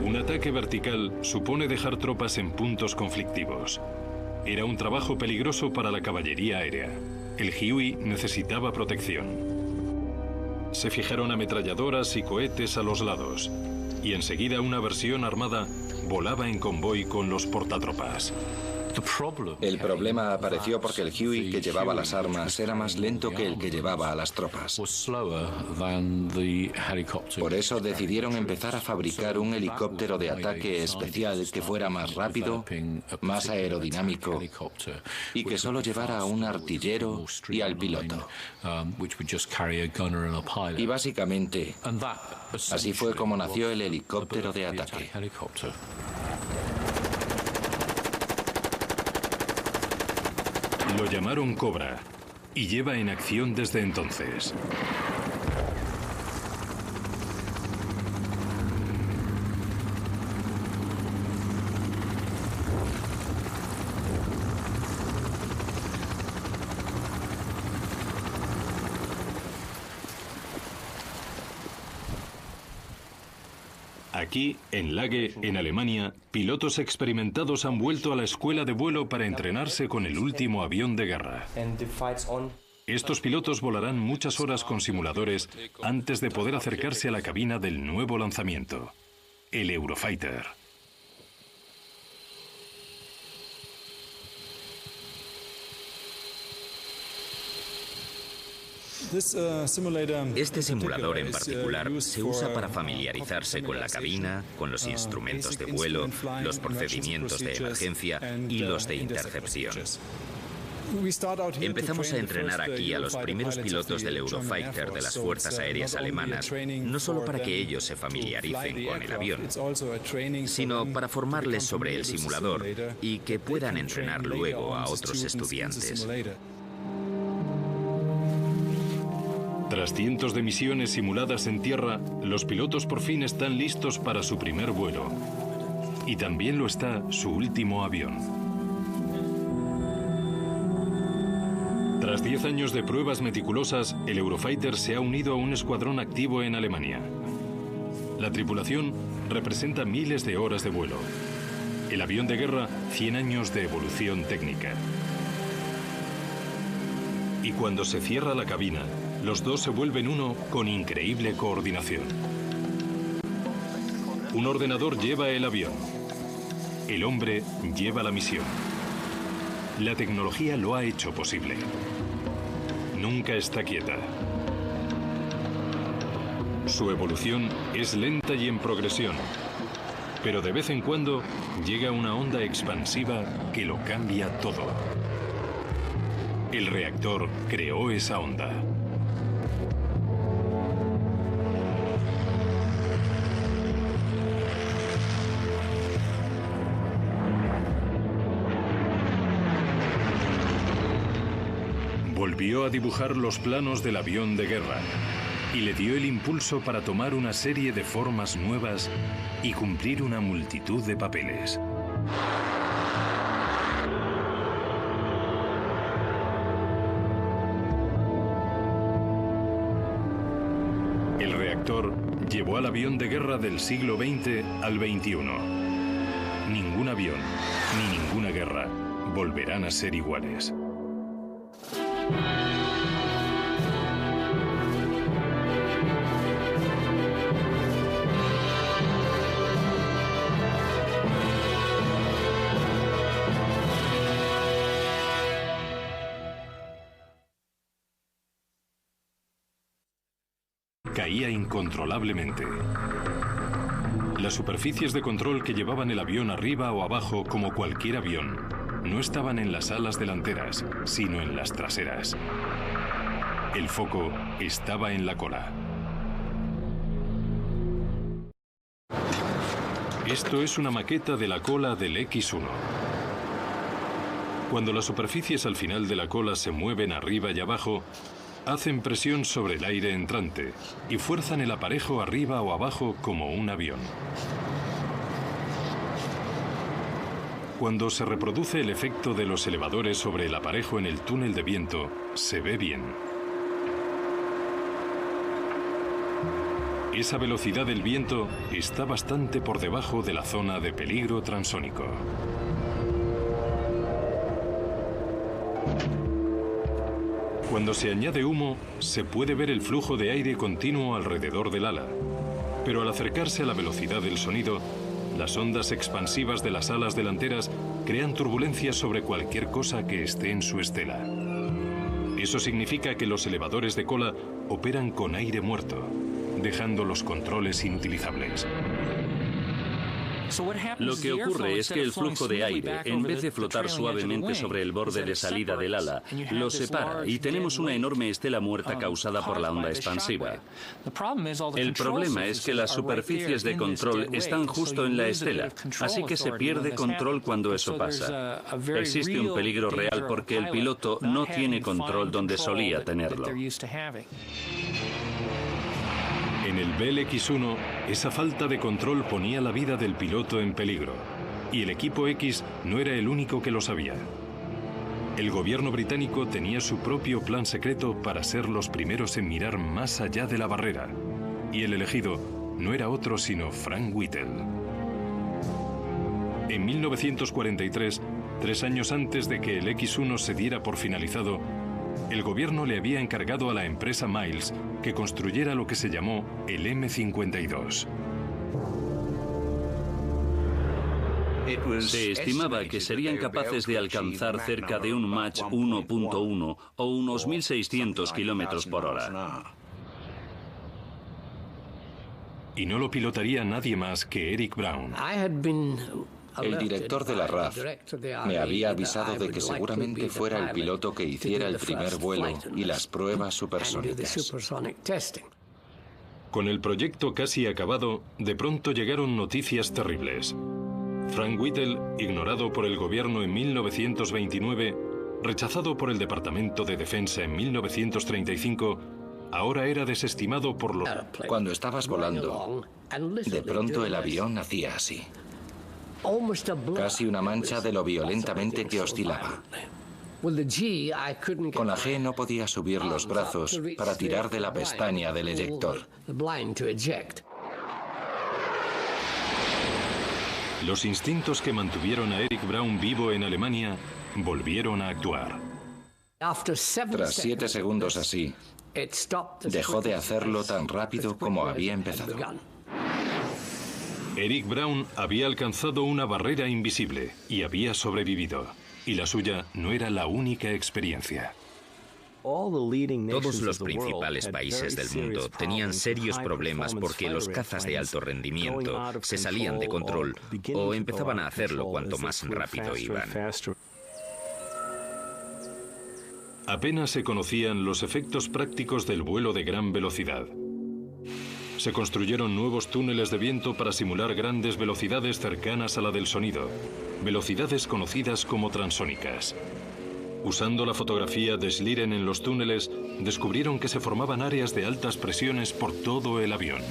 Un ataque vertical supone dejar tropas en puntos conflictivos. Era un trabajo peligroso para la caballería aérea. El Huey necesitaba protección. Se fijaron ametralladoras y cohetes a los lados, y enseguida una versión armada volaba en convoy con los portatropas. El problema apareció porque el Huey que llevaba las armas era más lento que el que llevaba a las tropas. Por eso decidieron empezar a fabricar un helicóptero de ataque especial que fuera más rápido, más aerodinámico y que solo llevara a un artillero y al piloto. Y básicamente, así fue como nació el helicóptero de ataque. Lo llamaron Cobra y lleva en acción desde entonces. Aquí, en Lage, en Alemania, pilotos experimentados han vuelto a la escuela de vuelo para entrenarse con el último avión de guerra. Estos pilotos volarán muchas horas con simuladores antes de poder acercarse a la cabina del nuevo lanzamiento, el Eurofighter. Este simulador en particular se usa para familiarizarse con la cabina, con los instrumentos de vuelo, los procedimientos de emergencia y los de intercepción. Empezamos a entrenar aquí a los primeros pilotos del Eurofighter de las fuerzas aéreas alemanas, no solo para que ellos se familiaricen con el avión, sino para formarles sobre el simulador y que puedan entrenar luego a otros estudiantes. Tras cientos de misiones simuladas en tierra, los pilotos por fin están listos para su primer vuelo. Y también lo está su último avión. Tras 10 años de pruebas meticulosas, el Eurofighter se ha unido a un escuadrón activo en Alemania. La tripulación representa miles de horas de vuelo. El avión de guerra, 100 años de evolución técnica. Y cuando se cierra la cabina, los dos se vuelven uno con increíble coordinación. Un ordenador lleva el avión. El hombre lleva la misión. La tecnología lo ha hecho posible. Nunca está quieta. Su evolución es lenta y en progresión, Pero de vez en cuando llega una onda expansiva que lo cambia todo. El reactor creó esa onda. Volvió a dibujar los planos del avión de guerra y le dio el impulso para tomar una serie de formas nuevas y cumplir una multitud de papeles. El reactor llevó al avión de guerra del siglo XX al XXI. Ningún avión ni ninguna guerra volverán a ser iguales. Caía incontrolablemente. Las superficies de control que llevaban el avión arriba o abajo como cualquier avión no estaban en las alas delanteras, sino en las traseras. El foco estaba en la cola. Esto es una maqueta de la cola del X-1. Cuando las superficies al final de la cola se mueven arriba y abajo, hacen presión sobre el aire entrante y fuerzan el aparejo arriba o abajo como un avión. Cuando se reproduce el efecto de los elevadores sobre el aparejo en el túnel de viento, se ve bien. Esa velocidad del viento está bastante por debajo de la zona de peligro transónico. Cuando se añade humo, se puede ver el flujo de aire continuo alrededor del ala. Pero al acercarse a la velocidad del sonido, las ondas expansivas de las alas delanteras crean turbulencias sobre cualquier cosa que esté en su estela. Eso significa que los elevadores de cola operan con aire muerto, dejando los controles inutilizables. Lo que ocurre es que el flujo de aire, en vez de flotar suavemente sobre el borde de salida del ala, lo separa y tenemos una enorme estela muerta causada por la onda expansiva. El problema es que las superficies de control están justo en la estela, así que se pierde control cuando eso pasa. Existe un peligro real porque el piloto no tiene control donde solía tenerlo. En el Bell X-1, esa falta de control ponía la vida del piloto en peligro, y el equipo X no era el único que lo sabía. El gobierno británico tenía su propio plan secreto para ser los primeros en mirar más allá de la barrera, y el elegido no era otro sino Frank Whittle. En 1943, 3 años antes de que el X-1 se diera por finalizado, el gobierno le había encargado a la empresa Miles que construyera lo que se llamó el M-52. Se estimaba que serían capaces de alcanzar cerca de un Mach 1.1 o unos 1.600 kilómetros por hora. Y no lo pilotaría nadie más que Eric Brown. El director de la RAF me había avisado de que seguramente fuera el piloto que hiciera el primer vuelo y las pruebas supersónicas. Con el proyecto casi acabado, de pronto llegaron noticias terribles. Frank Whittle, ignorado por el gobierno en 1929, rechazado por el Departamento de Defensa en 1935, ahora era desestimado por los... Cuando estabas volando, de pronto el avión hacía así. Casi una mancha de lo violentamente que oscilaba. Con la G no podía subir los brazos para tirar de la pestaña del eyector. Los instintos que mantuvieron a Eric Brown vivo en Alemania volvieron a actuar. Tras 7 segundos así, dejó de hacerlo tan rápido como había empezado. Eric Brown había alcanzado una barrera invisible y había sobrevivido. Y la suya no era la única experiencia. Todos los principales países del mundo tenían serios problemas porque los cazas de alto rendimiento se salían de control o empezaban a hacerlo cuanto más rápido iban. Apenas se conocían los efectos prácticos del vuelo de gran velocidad. Se construyeron nuevos túneles de viento para simular grandes velocidades cercanas a la del sonido, velocidades conocidas como transónicas. Usando la fotografía de Schlieren en los túneles, descubrieron que se formaban áreas de altas presiones por todo el avión.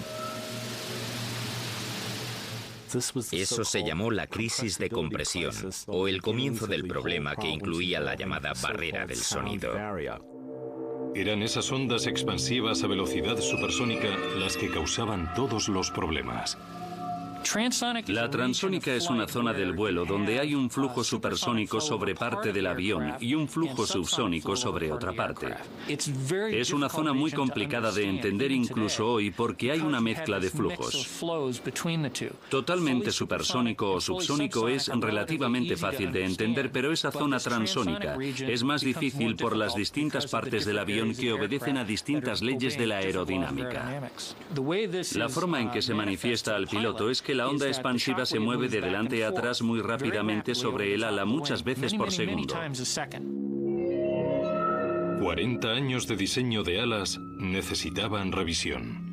Eso se llamó la crisis de compresión, o el comienzo del problema que incluía la llamada barrera del sonido. Eran esas ondas expansivas a velocidad supersónica las que causaban todos los problemas. La transónica es una zona del vuelo donde hay un flujo supersónico sobre parte del avión y un flujo subsónico sobre otra parte. Es una zona muy complicada de entender incluso hoy porque hay una mezcla de flujos. Totalmente supersónico o subsónico es relativamente fácil de entender, pero esa zona transónica es más difícil por las distintas partes del avión que obedecen a distintas leyes de la aerodinámica. La forma en que se manifiesta al piloto es que la onda expansiva se mueve de delante a atrás muy rápidamente sobre el ala, muchas veces por segundo. 40 años de diseño de alas necesitaban revisión.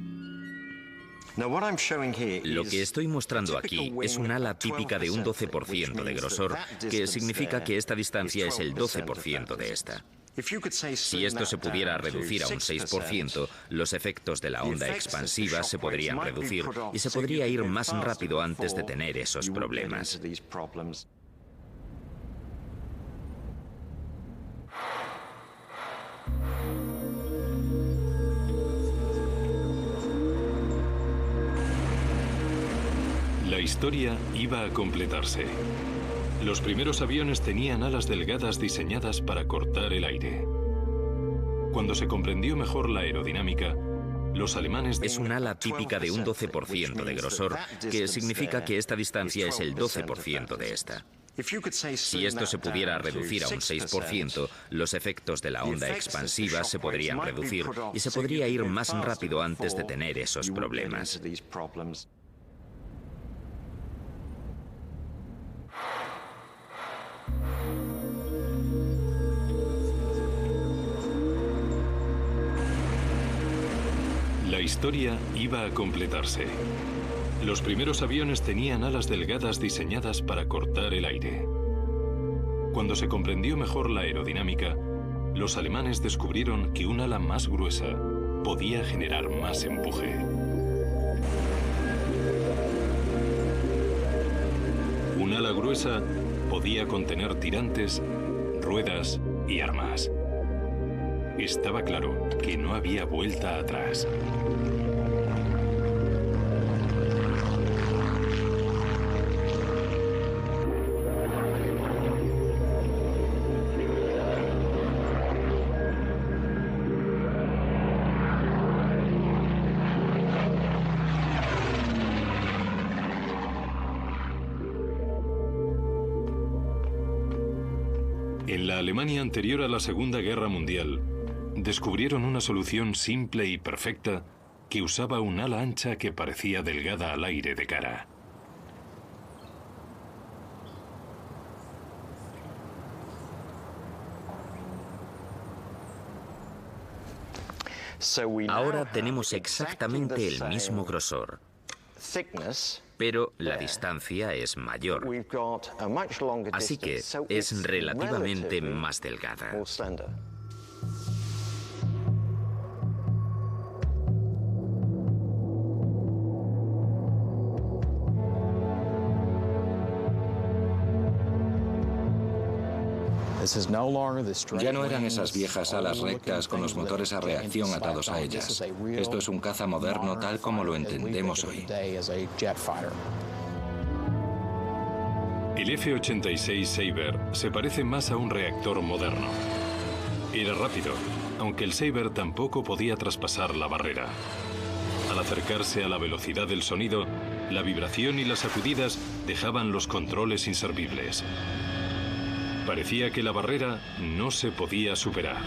Lo que estoy mostrando aquí es un ala típica de un 12% de grosor, que significa que esta distancia es el 12% de esta. Si esto se pudiera reducir a un 6%, los efectos de la onda expansiva se podrían reducir y se podría ir más rápido antes de tener esos problemas. La historia iba a completarse. Los primeros aviones tenían alas delgadas diseñadas para cortar el aire. Cuando se comprendió mejor la aerodinámica, los alemanes... Es un ala típica de un 12% de grosor, que significa que esta distancia es el 12% de esta. Si esto se pudiera reducir a un 6%, los efectos de la onda expansiva se podrían reducir y se podría ir más rápido antes de tener esos problemas. La historia iba a completarse. Los primeros aviones tenían alas delgadas diseñadas para cortar el aire. Cuando se comprendió mejor la aerodinámica, los alemanes descubrieron que un ala más gruesa podía generar más empuje. Un ala gruesa podía contener tirantes, ruedas y armas. Estaba claro que no había vuelta atrás. En la Alemania anterior a la Segunda Guerra Mundial, descubrieron una solución simple y perfecta que usaba un ala ancha que parecía delgada al aire de cara. Ahora tenemos exactamente el mismo grosor, pero la distancia es mayor, así que es relativamente más delgada. Ya no eran esas viejas alas rectas con los motores a reacción atados a ellas. Esto es un caza moderno tal como lo entendemos hoy. El F-86 Sabre se parece más a un reactor moderno. Era rápido, aunque el Sabre tampoco podía traspasar la barrera. Al acercarse a la velocidad del sonido, la vibración y las sacudidas dejaban los controles inservibles. Parecía que la barrera no se podía superar.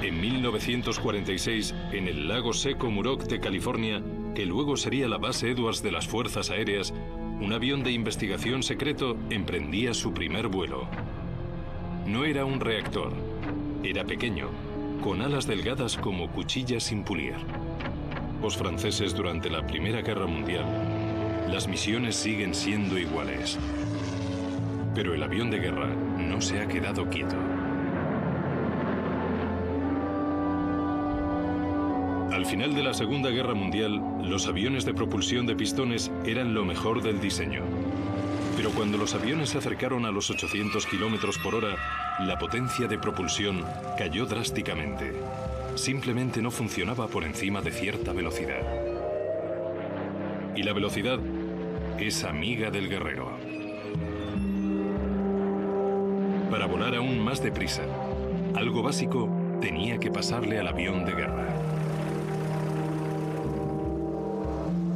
En 1946, en el lago seco Muroc de California, que luego sería la base Edwards de las Fuerzas Aéreas, un avión de investigación secreto emprendía su primer vuelo. No era un reactor, era pequeño, con alas delgadas como cuchillas sin pulir. Los franceses durante la Primera Guerra Mundial, las misiones siguen siendo iguales. Pero el avión de guerra no se ha quedado quieto. Al final de la Segunda Guerra Mundial, los aviones de propulsión de pistones eran lo mejor del diseño. Pero cuando los aviones se acercaron a los 800 kilómetros por hora, la potencia de propulsión cayó drásticamente. Simplemente no funcionaba por encima de cierta velocidad. Y la velocidad es amiga del guerrero. Para volar aún más deprisa, algo básico tenía que pasarle al avión de guerra.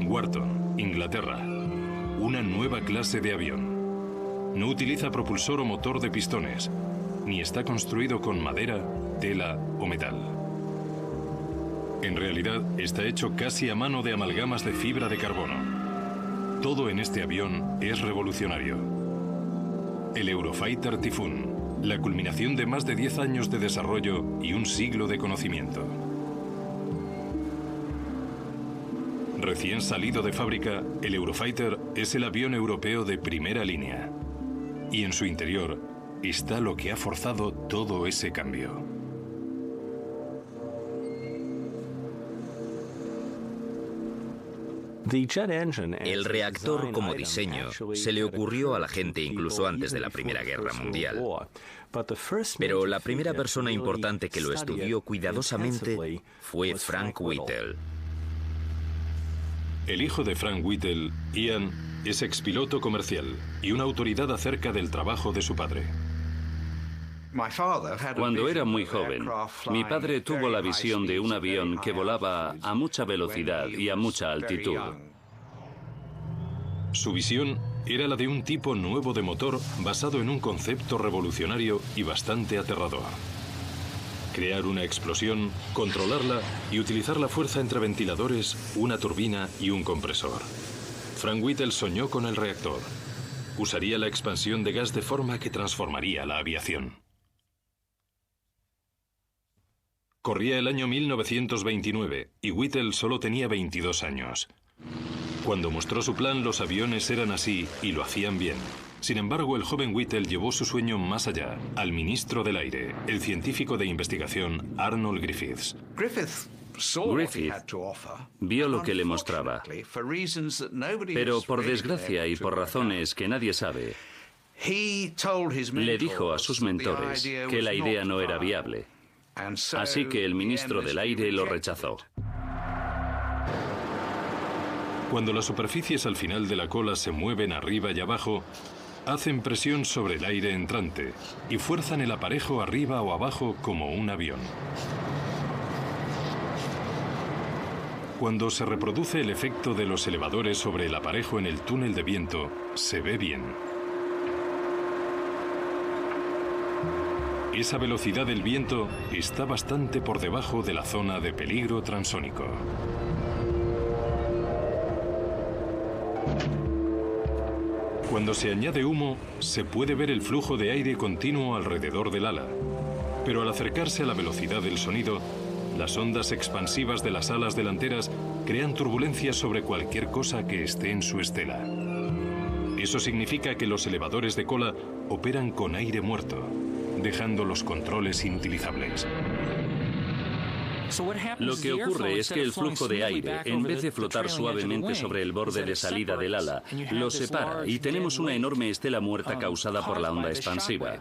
Wharton, Inglaterra. Una nueva clase de avión. No utiliza propulsor o motor de pistones, ni está construido con madera, tela o metal. En realidad, está hecho casi a mano de amalgamas de fibra de carbono. Todo en este avión es revolucionario. El Eurofighter Typhoon, la culminación de más de 10 años de desarrollo y un siglo de conocimiento. Recién salido de fábrica, el Eurofighter es el avión europeo de primera línea. Y en su interior está lo que ha forzado todo ese cambio. El reactor como diseño se le ocurrió a la gente incluso antes de la Primera Guerra Mundial. Pero la primera persona importante que lo estudió cuidadosamente fue Frank Whittle. El hijo de Frank Whittle, Ian, es expiloto comercial y una autoridad acerca del trabajo de su padre. Cuando era muy joven, mi padre tuvo la visión de un avión que volaba a mucha velocidad y a mucha altitud. Su visión era la de un tipo nuevo de motor basado en un concepto revolucionario y bastante aterrador. Crear una explosión, controlarla y utilizar la fuerza entre ventiladores, una turbina y un compresor. Frank Whittle soñó con el reactor. Usaría la expansión de gas de forma que transformaría la aviación. Corría el año 1929 y Whittle solo tenía 22 años. Cuando mostró su plan, los aviones eran así y lo hacían bien. Sin embargo, el joven Whittle llevó su sueño más allá, al ministro del aire, el científico de investigación Arnold Griffiths. Griffith vio lo que le mostraba, pero por desgracia y por razones que nadie sabe, le dijo a sus mentores que la idea no era viable. Así que el ministro del aire lo rechazó. Cuando las superficies al final de la cola se mueven arriba y abajo, hacen presión sobre el aire entrante y fuerzan el aparejo arriba o abajo como un avión. Cuando se reproduce el efecto de los elevadores sobre el aparejo en el túnel de viento, se ve bien. Esa velocidad del viento está bastante por debajo de la zona de peligro transónico. Cuando se añade humo, se puede ver el flujo de aire continuo alrededor del ala. Pero al acercarse a la velocidad del sonido, las ondas expansivas de las alas delanteras crean turbulencias sobre cualquier cosa que esté en su estela. Eso significa que los elevadores de cola operan con aire muerto, dejando los controles inutilizables. Lo que ocurre es que el flujo de aire, en vez de flotar suavemente sobre el borde de salida del ala, lo separa y tenemos una enorme estela muerta causada por la onda expansiva.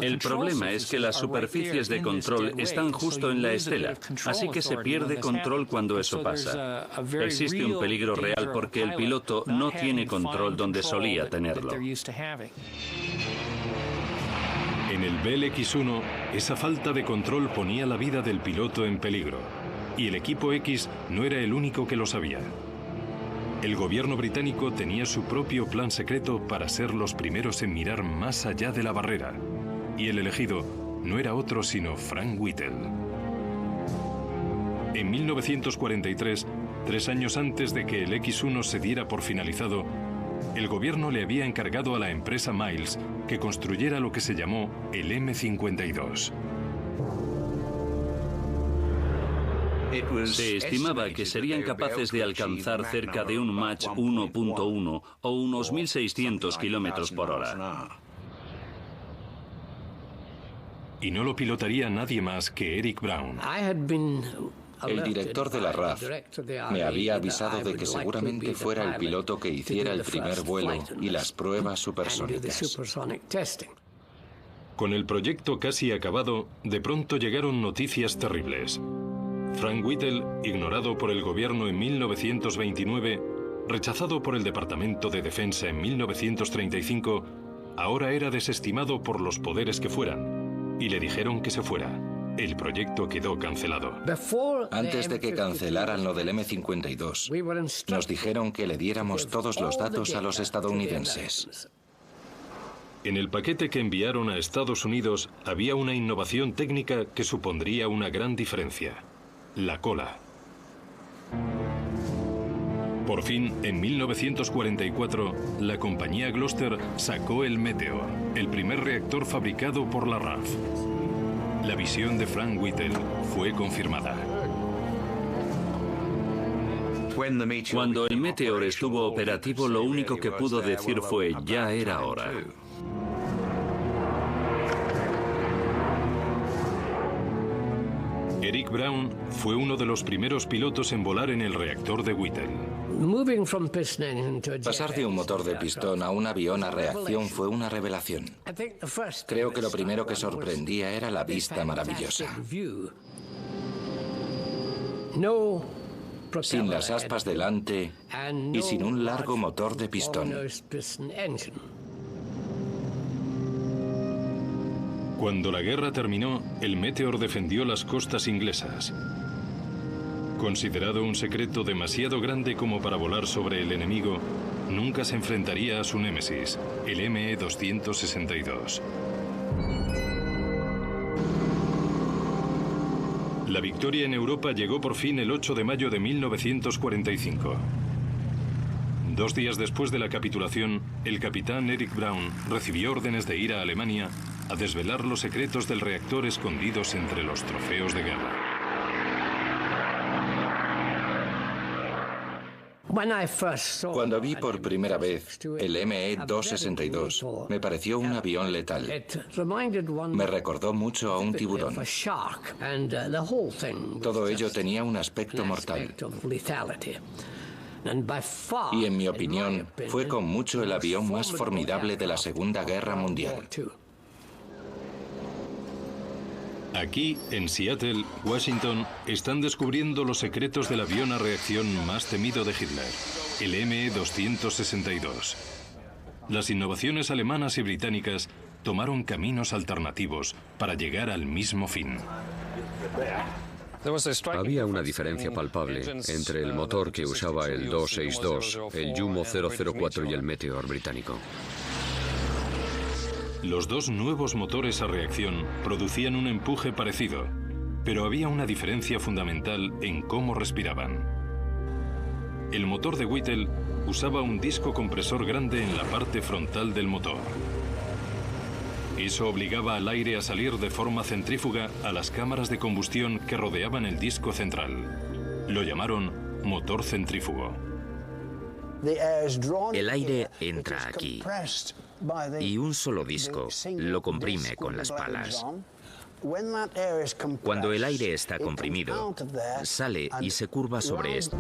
El problema es que las superficies de control están justo en la estela, así que se pierde control cuando eso pasa. Existe un peligro real porque el piloto no tiene control donde solía tenerlo. En el Bell X-1, esa falta de control ponía la vida del piloto en peligro. Y el equipo X no era el único que lo sabía. El gobierno británico tenía su propio plan secreto para ser los primeros en mirar más allá de la barrera. Y el elegido no era otro sino Frank Whittle. En 1943, 3 años antes de que el X-1 se diera por finalizado, el gobierno le había encargado a la empresa Miles que construyera lo que se llamó el M-52. Se estimaba que serían capaces de alcanzar cerca de un Mach 1.1 o unos 1.600 kilómetros por hora. Y no lo pilotaría nadie más que Eric Brown. El director de la RAF me había avisado de que seguramente fuera el piloto que hiciera el primer vuelo y las pruebas supersónicas. Con el proyecto casi acabado, de pronto llegaron noticias terribles. Frank Whittle, ignorado por el gobierno en 1929, rechazado por el Departamento de Defensa en 1935, ahora era desestimado por los poderes que fueran, y le dijeron que se fuera. El proyecto quedó cancelado. Antes de que cancelaran lo del M-52, nos dijeron que le diéramos todos los datos a los estadounidenses. En el paquete que enviaron a Estados Unidos había una innovación técnica que supondría una gran diferencia: la cola. Por fin, en 1944, la compañía Gloster sacó el Meteor, el primer reactor fabricado por la RAF. La visión de Frank Whittle fue confirmada. Cuando el Meteor estuvo operativo, lo único que pudo decir fue: ya era hora. Eric Brown fue uno de los primeros pilotos en volar en el reactor de Whittle. Pasar de un motor de pistón a un avión a reacción fue una revelación. Creo que lo primero que sorprendía era la vista maravillosa. Sin las aspas delante y sin un largo motor de pistón. Cuando la guerra terminó, el Meteor defendió las costas inglesas. Considerado un secreto demasiado grande como para volar sobre el enemigo, nunca se enfrentaría a su némesis, el ME-262. La victoria en Europa llegó por fin el 8 de mayo de 1945. 2 días después de la capitulación, el capitán Eric Brown recibió órdenes de ir a Alemania a desvelar los secretos del reactor escondidos entre los trofeos de guerra. Cuando vi por primera vez el ME-262, me pareció un avión letal. Me recordó mucho a un tiburón. Todo ello tenía un aspecto mortal. Y en mi opinión, fue con mucho el avión más formidable de la Segunda Guerra Mundial. Aquí, en Seattle, Washington, están descubriendo los secretos del avión a reacción más temido de Hitler, el ME-262. Las innovaciones alemanas y británicas tomaron caminos alternativos para llegar al mismo fin. Había una diferencia palpable entre el motor que usaba el 262, el Jumo 004 y el Meteor británico. Los dos nuevos motores a reacción producían un empuje parecido, pero había una diferencia fundamental en cómo respiraban. El motor de Whittle usaba un disco compresor grande en la parte frontal del motor. Eso obligaba al aire a salir de forma centrífuga a las cámaras de combustión que rodeaban el disco central. Lo llamaron motor centrífugo. El aire entra aquí y un solo disco lo comprime con las palas. Cuando el aire está comprimido, sale y se curva sobre esto.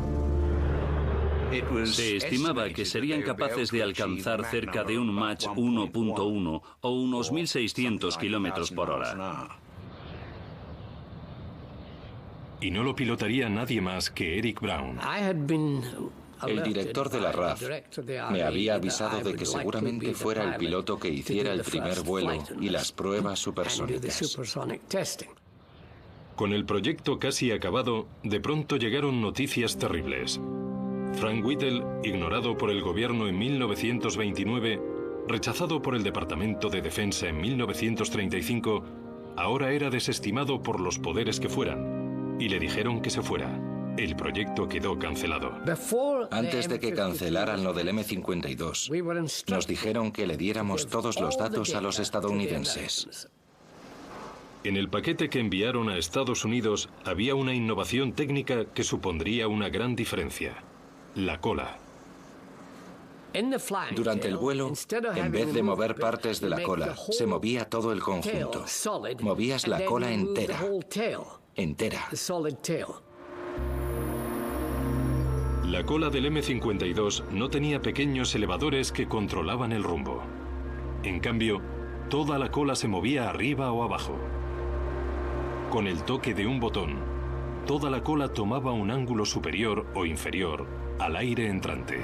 Se estimaba que serían capaces de alcanzar cerca de un Mach 1.1 o unos 1.600 kilómetros por hora. Y no lo pilotaría nadie más que Eric Brown. El director de la RAF me había avisado de que seguramente fuera el piloto que hiciera el primer vuelo y las pruebas supersónicas. Con el proyecto casi acabado, de pronto llegaron noticias terribles. Frank Whittle, ignorado por el gobierno en 1929, rechazado por el Departamento de Defensa en 1935, ahora era desestimado por los poderes que fueran, y le dijeron que se fuera. El proyecto quedó cancelado. Antes de que cancelaran lo del M-52, nos dijeron que le diéramos todos los datos a los estadounidenses. En el paquete que enviaron a Estados Unidos había una innovación técnica que supondría una gran diferencia: la cola. Durante el vuelo, en vez de mover partes de la cola, se movía todo el conjunto. Movías la cola entera. Entera. La cola del M-52 no tenía pequeños elevadores que controlaban el rumbo. En cambio, toda la cola se movía arriba o abajo. Con el toque de un botón, toda la cola tomaba un ángulo superior o inferior al aire entrante.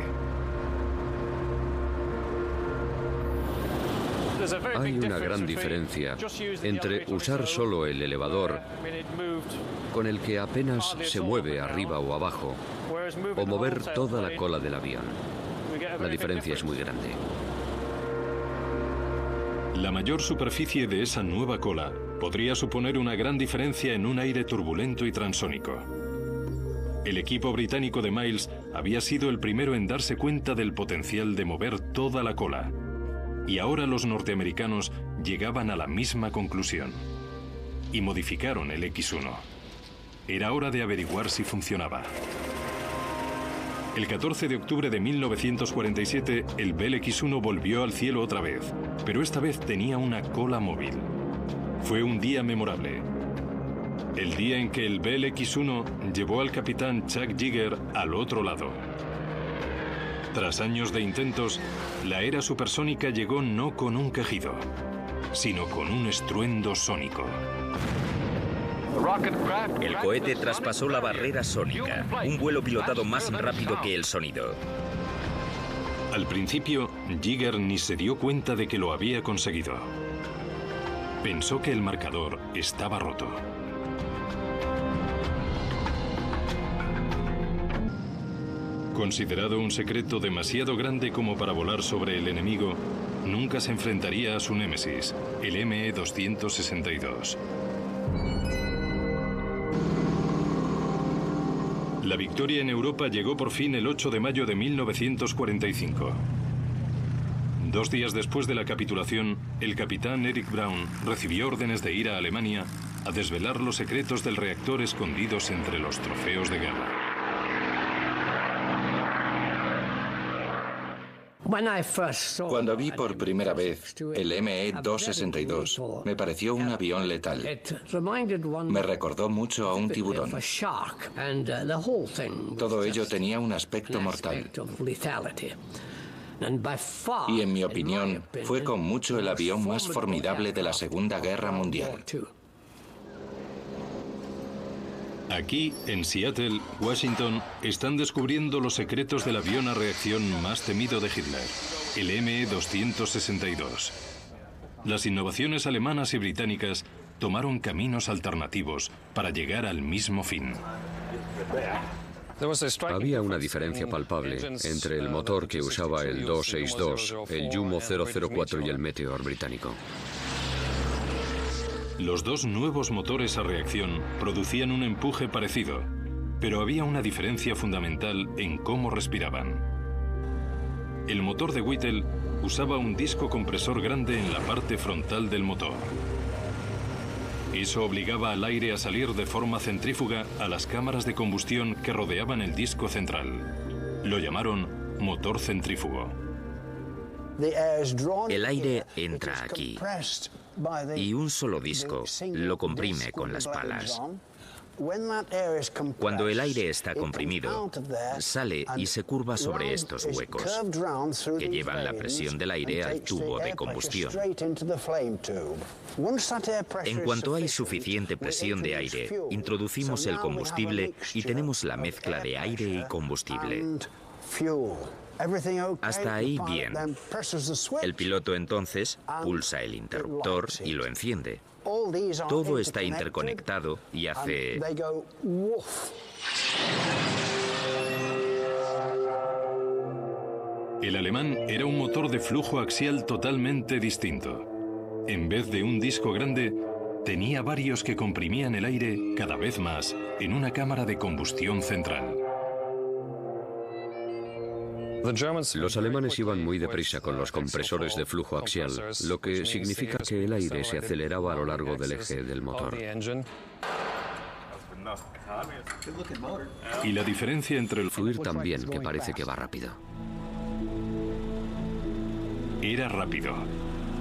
Hay una gran diferencia entre usar solo el elevador, con el que apenas se mueve arriba o abajo, o mover toda la cola del avión. La diferencia es muy grande. La mayor superficie de esa nueva cola podría suponer una gran diferencia en un aire turbulento y transónico. El equipo británico de Miles había sido el primero en darse cuenta del potencial de mover toda la cola. Y ahora los norteamericanos llegaban a la misma conclusión. Y modificaron el X-1. Era hora de averiguar si funcionaba. El 14 de octubre de 1947, el Bell X-1 volvió al cielo otra vez, pero esta vez tenía una cola móvil. Fue un día memorable. El día en que el Bell X-1 llevó al capitán Chuck Yeager al otro lado. Tras años de intentos, la era supersónica llegó no con un quejido, sino con un estruendo sónico. El cohete traspasó la barrera sónica, un vuelo pilotado más rápido que el sonido. Al principio, Yeager ni se dio cuenta de que lo había conseguido. Pensó que el marcador estaba roto. Considerado un secreto demasiado grande como para volar sobre el enemigo, nunca se enfrentaría a su némesis, el ME-262. La victoria en Europa llegó por fin el 8 de mayo de 1945. 2 días después de la capitulación, el capitán Eric Brown recibió órdenes de ir a Alemania a desvelar los secretos del reactor escondidos entre los trofeos de guerra. Cuando vi por primera vez el ME-262, me pareció un avión letal. Me recordó mucho a un tiburón. Todo ello tenía un aspecto mortal. Y en mi opinión, fue con mucho el avión más formidable de la Segunda Guerra Mundial. Aquí, en Seattle, Washington, están descubriendo los secretos del avión a reacción más temido de Hitler, el ME-262. Las innovaciones alemanas y británicas tomaron caminos alternativos para llegar al mismo fin. Había una diferencia palpable entre el motor que usaba el 262, el Jumo 004 y el Meteor británico. Los dos nuevos motores a reacción producían un empuje parecido, pero había una diferencia fundamental en cómo respiraban. El motor de Whittle usaba un disco compresor grande en la parte frontal del motor. Eso obligaba al aire a salir de forma centrífuga a las cámaras de combustión que rodeaban el disco central. Lo llamaron motor centrífugo. El aire entra aquí y un solo disco lo comprime con las palas. Cuando el aire está comprimido, sale y se curva sobre estos huecos, que llevan la presión del aire al tubo de combustión. En cuanto hay suficiente presión de aire, introducimos el combustible y tenemos la mezcla de aire y combustible. Hasta ahí bien. El piloto entonces pulsa el interruptor y lo enciende. Todo está interconectado y hace... El alemán era un motor de flujo axial totalmente distinto. En vez de un disco grande, tenía varios que comprimían el aire cada vez más en una cámara de combustión central. Los alemanes iban muy deprisa con los compresores de flujo axial, lo que significa que el aire se aceleraba a lo largo del eje del motor. Y la diferencia entre el fluir también, que parece que va rápido. Era rápido.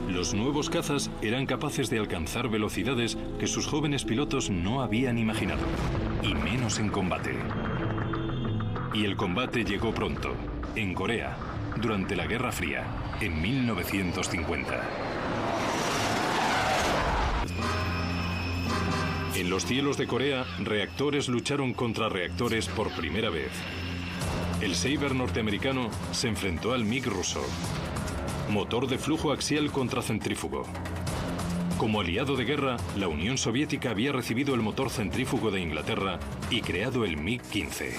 Los nuevos cazas eran capaces de alcanzar velocidades que sus jóvenes pilotos no habían imaginado, y menos en combate. Y el combate llegó pronto, en Corea, durante la Guerra Fría, en 1950. En los cielos de Corea, reactores lucharon contra reactores por primera vez. El Sabre norteamericano se enfrentó al MiG ruso. Motor de flujo axial contra centrífugo. Como aliado de guerra, la Unión Soviética había recibido el motor centrífugo de Inglaterra y creado el MiG-15.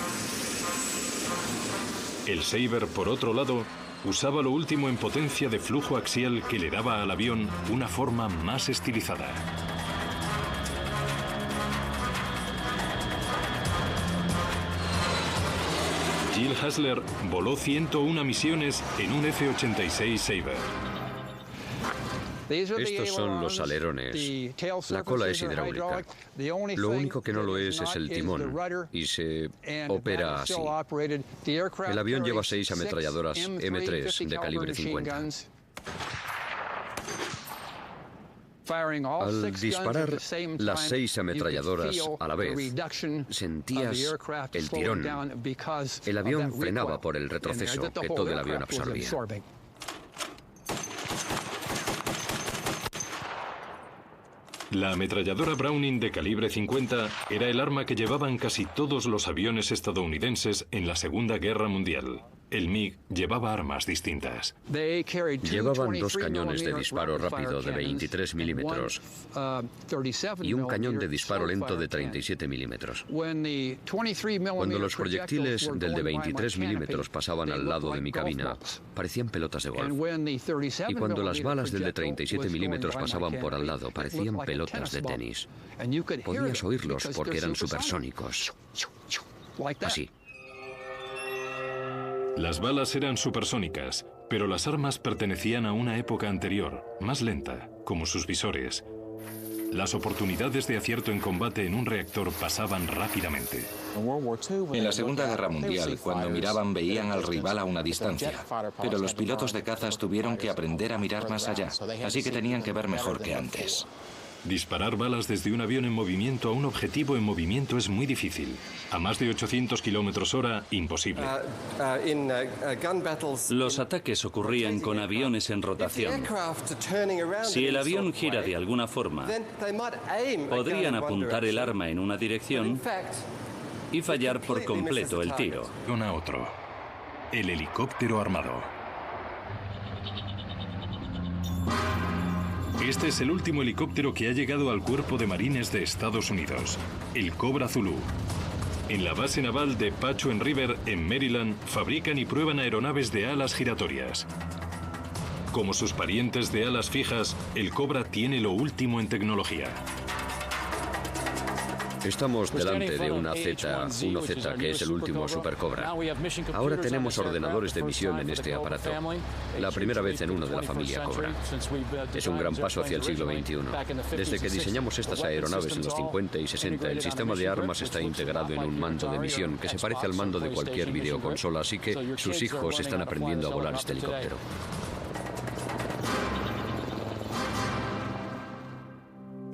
El Sabre, por otro lado, usaba lo último en potencia de flujo axial que le daba al avión una forma más estilizada. Jill Hasler voló 101 misiones en un F-86 Sabre. Estos son los alerones. La cola es hidráulica. Lo único que no lo es el timón, y se opera así. El avión lleva 6 ametralladoras M3 de calibre 50. Al disparar las 6 ametralladoras a la vez, sentías el tirón. El avión frenaba por el retroceso que todo el avión absorbía. La ametralladora Browning de calibre 50 era el arma que llevaban casi todos los aviones estadounidenses en la Segunda Guerra Mundial. El MiG llevaba armas distintas. Llevaban 2 cañones de disparo rápido de 23 milímetros y un cañón de disparo lento de 37 milímetros. Cuando los proyectiles del de 23 milímetros pasaban al lado de mi cabina, parecían pelotas de golf. Y cuando las balas del de 37 milímetros pasaban por al lado, parecían pelotas de tenis. Podías oírlos porque eran supersónicos. Así. Las balas eran supersónicas, pero las armas pertenecían a una época anterior, más lenta, como sus visores. Las oportunidades de acierto en combate en un reactor pasaban rápidamente. En la Segunda Guerra Mundial, cuando miraban veían al rival a una distancia, pero los pilotos de cazas tuvieron que aprender a mirar más allá, así que tenían que ver mejor que antes. Disparar balas desde un avión en movimiento a un objetivo en movimiento es muy difícil. A más de 800 km/h, imposible. Los ataques ocurrían con aviones en rotación. Si el avión gira de alguna forma, podrían apuntar el arma en una dirección y fallar por completo el tiro. A otro. El helicóptero armado. Este es el último helicóptero que ha llegado al Cuerpo de Marines de Estados Unidos, el Cobra Zulu. En la base naval de Pachuen River, en Maryland, fabrican y prueban aeronaves de alas giratorias. Como sus parientes de alas fijas, el Cobra tiene lo último en tecnología. Estamos delante de una Z-1Z, que es el último Super Cobra. Ahora tenemos ordenadores de misión en este aparato. La primera vez en uno de la familia Cobra. Es un gran paso hacia el siglo XXI. Desde que diseñamos estas aeronaves en los 50 y 60, el sistema de armas está integrado en un mando de misión que se parece al mando de cualquier videoconsola, así que sus hijos están aprendiendo a volar este helicóptero.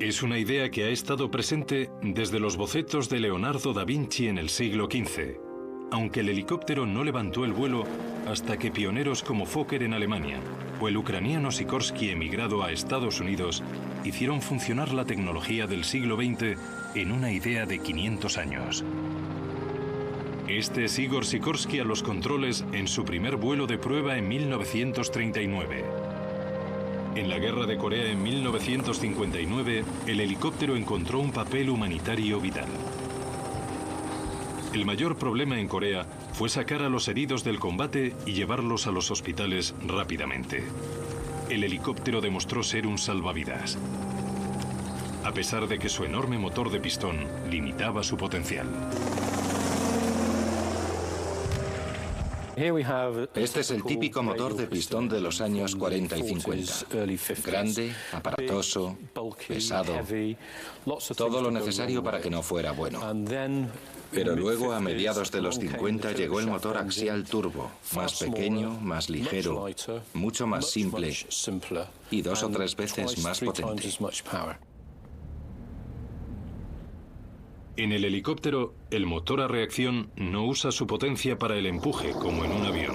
Es una idea que ha estado presente desde los bocetos de Leonardo da Vinci en el siglo XV, aunque el helicóptero no levantó el vuelo hasta que pioneros como Fokker en Alemania o el ucraniano Sikorsky emigrado a Estados Unidos hicieron funcionar la tecnología del siglo XX en una idea de 500 años. Este es Igor Sikorsky a los controles en su primer vuelo de prueba en 1939. En la Guerra de Corea en 1959, el helicóptero encontró un papel humanitario vital. El mayor problema en Corea fue sacar a los heridos del combate y llevarlos a los hospitales rápidamente. El helicóptero demostró ser un salvavidas. a pesar de que su enorme motor de pistón limitaba su potencial. Este es el típico motor de pistón de los años 40 y 50. Grande, aparatoso, pesado, todo lo necesario para que no fuera bueno. Pero luego, a mediados de los 50, llegó el motor axial turbo, más pequeño, más ligero, mucho más simple y 2 o 3 veces más potente. En el helicóptero, el motor a reacción no usa su potencia para el empuje como en un avión.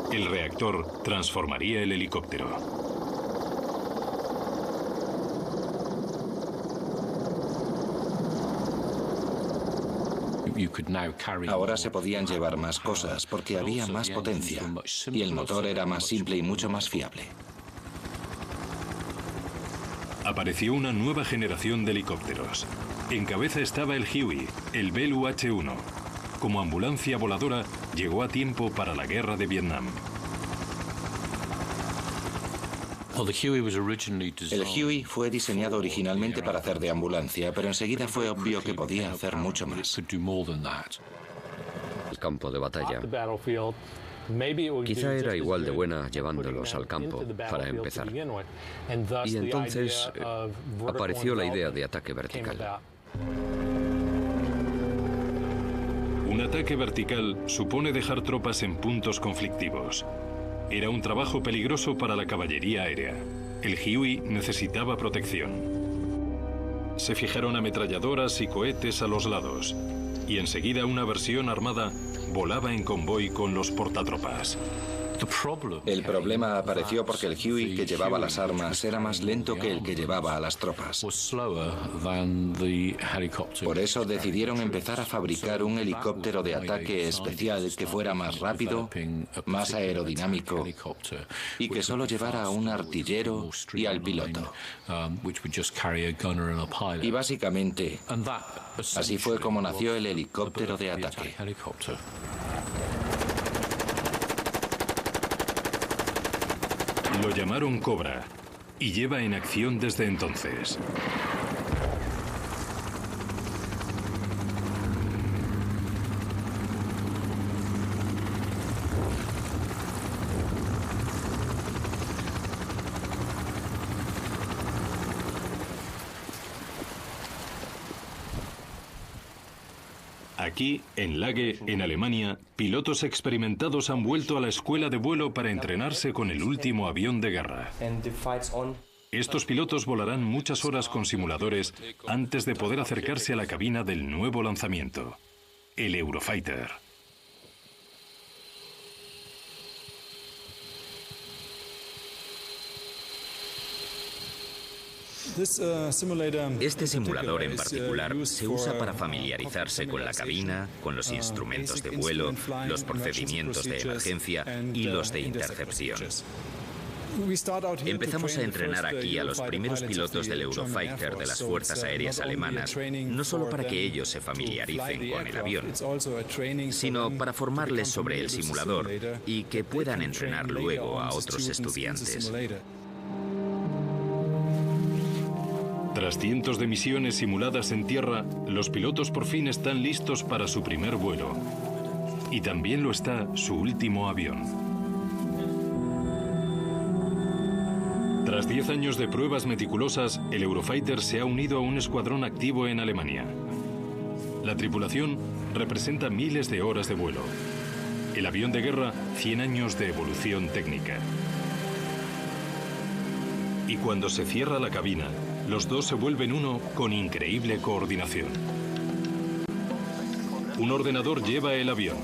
El reactor transformaría el helicóptero. Ahora se podían llevar más cosas porque había más potencia y el motor era más simple y mucho más fiable. Apareció una nueva generación de helicópteros. En cabeza estaba el Huey, el Bell UH-1. Como ambulancia voladora, llegó a tiempo para la guerra de Vietnam. El Huey fue diseñado originalmente para hacer de ambulancia, pero enseguida fue obvio que podía hacer mucho más. El campo de batalla. Quizá era igual de buena llevándolos al campo, para empezar. Y entonces apareció la idea de ataque vertical. Un ataque vertical supone dejar tropas en puntos conflictivos. Era un trabajo peligroso para la caballería aérea. El Huey necesitaba protección. Se fijaron ametralladoras y cohetes a los lados, y enseguida una versión armada volaba en convoy con los portatropas. El problema apareció porque el Huey que llevaba las armas era más lento que el que llevaba a las tropas. Por eso decidieron empezar a fabricar un helicóptero de ataque especial que fuera más rápido, más aerodinámico y que solo llevara a un artillero y al piloto. Y básicamente, así fue como nació el helicóptero de ataque. Lo llamaron Cobra y lleva en acción desde entonces. Aquí, en Lage, en Alemania, pilotos experimentados han vuelto a la escuela de vuelo para entrenarse con el último avión de guerra. Estos pilotos volarán muchas horas con simuladores antes de poder acercarse a la cabina del nuevo lanzamiento, el Eurofighter. Este simulador en particular se usa para familiarizarse con la cabina, con los instrumentos de vuelo, los procedimientos de emergencia y los de intercepción. Empezamos a entrenar aquí a los primeros pilotos del Eurofighter de las fuerzas aéreas alemanas, no solo para que ellos se familiaricen con el avión, sino para formarles sobre el simulador y que puedan entrenar luego a otros estudiantes. Tras cientos de misiones simuladas en tierra, los pilotos por fin están listos para su primer vuelo. Y también lo está su último avión. Tras 10 años de pruebas meticulosas, el Eurofighter se ha unido a un escuadrón activo en Alemania. La tripulación representa miles de horas de vuelo. El avión de guerra, 100 años de evolución técnica. Y cuando se cierra la cabina, los dos se vuelven uno con increíble coordinación. Un ordenador lleva el avión.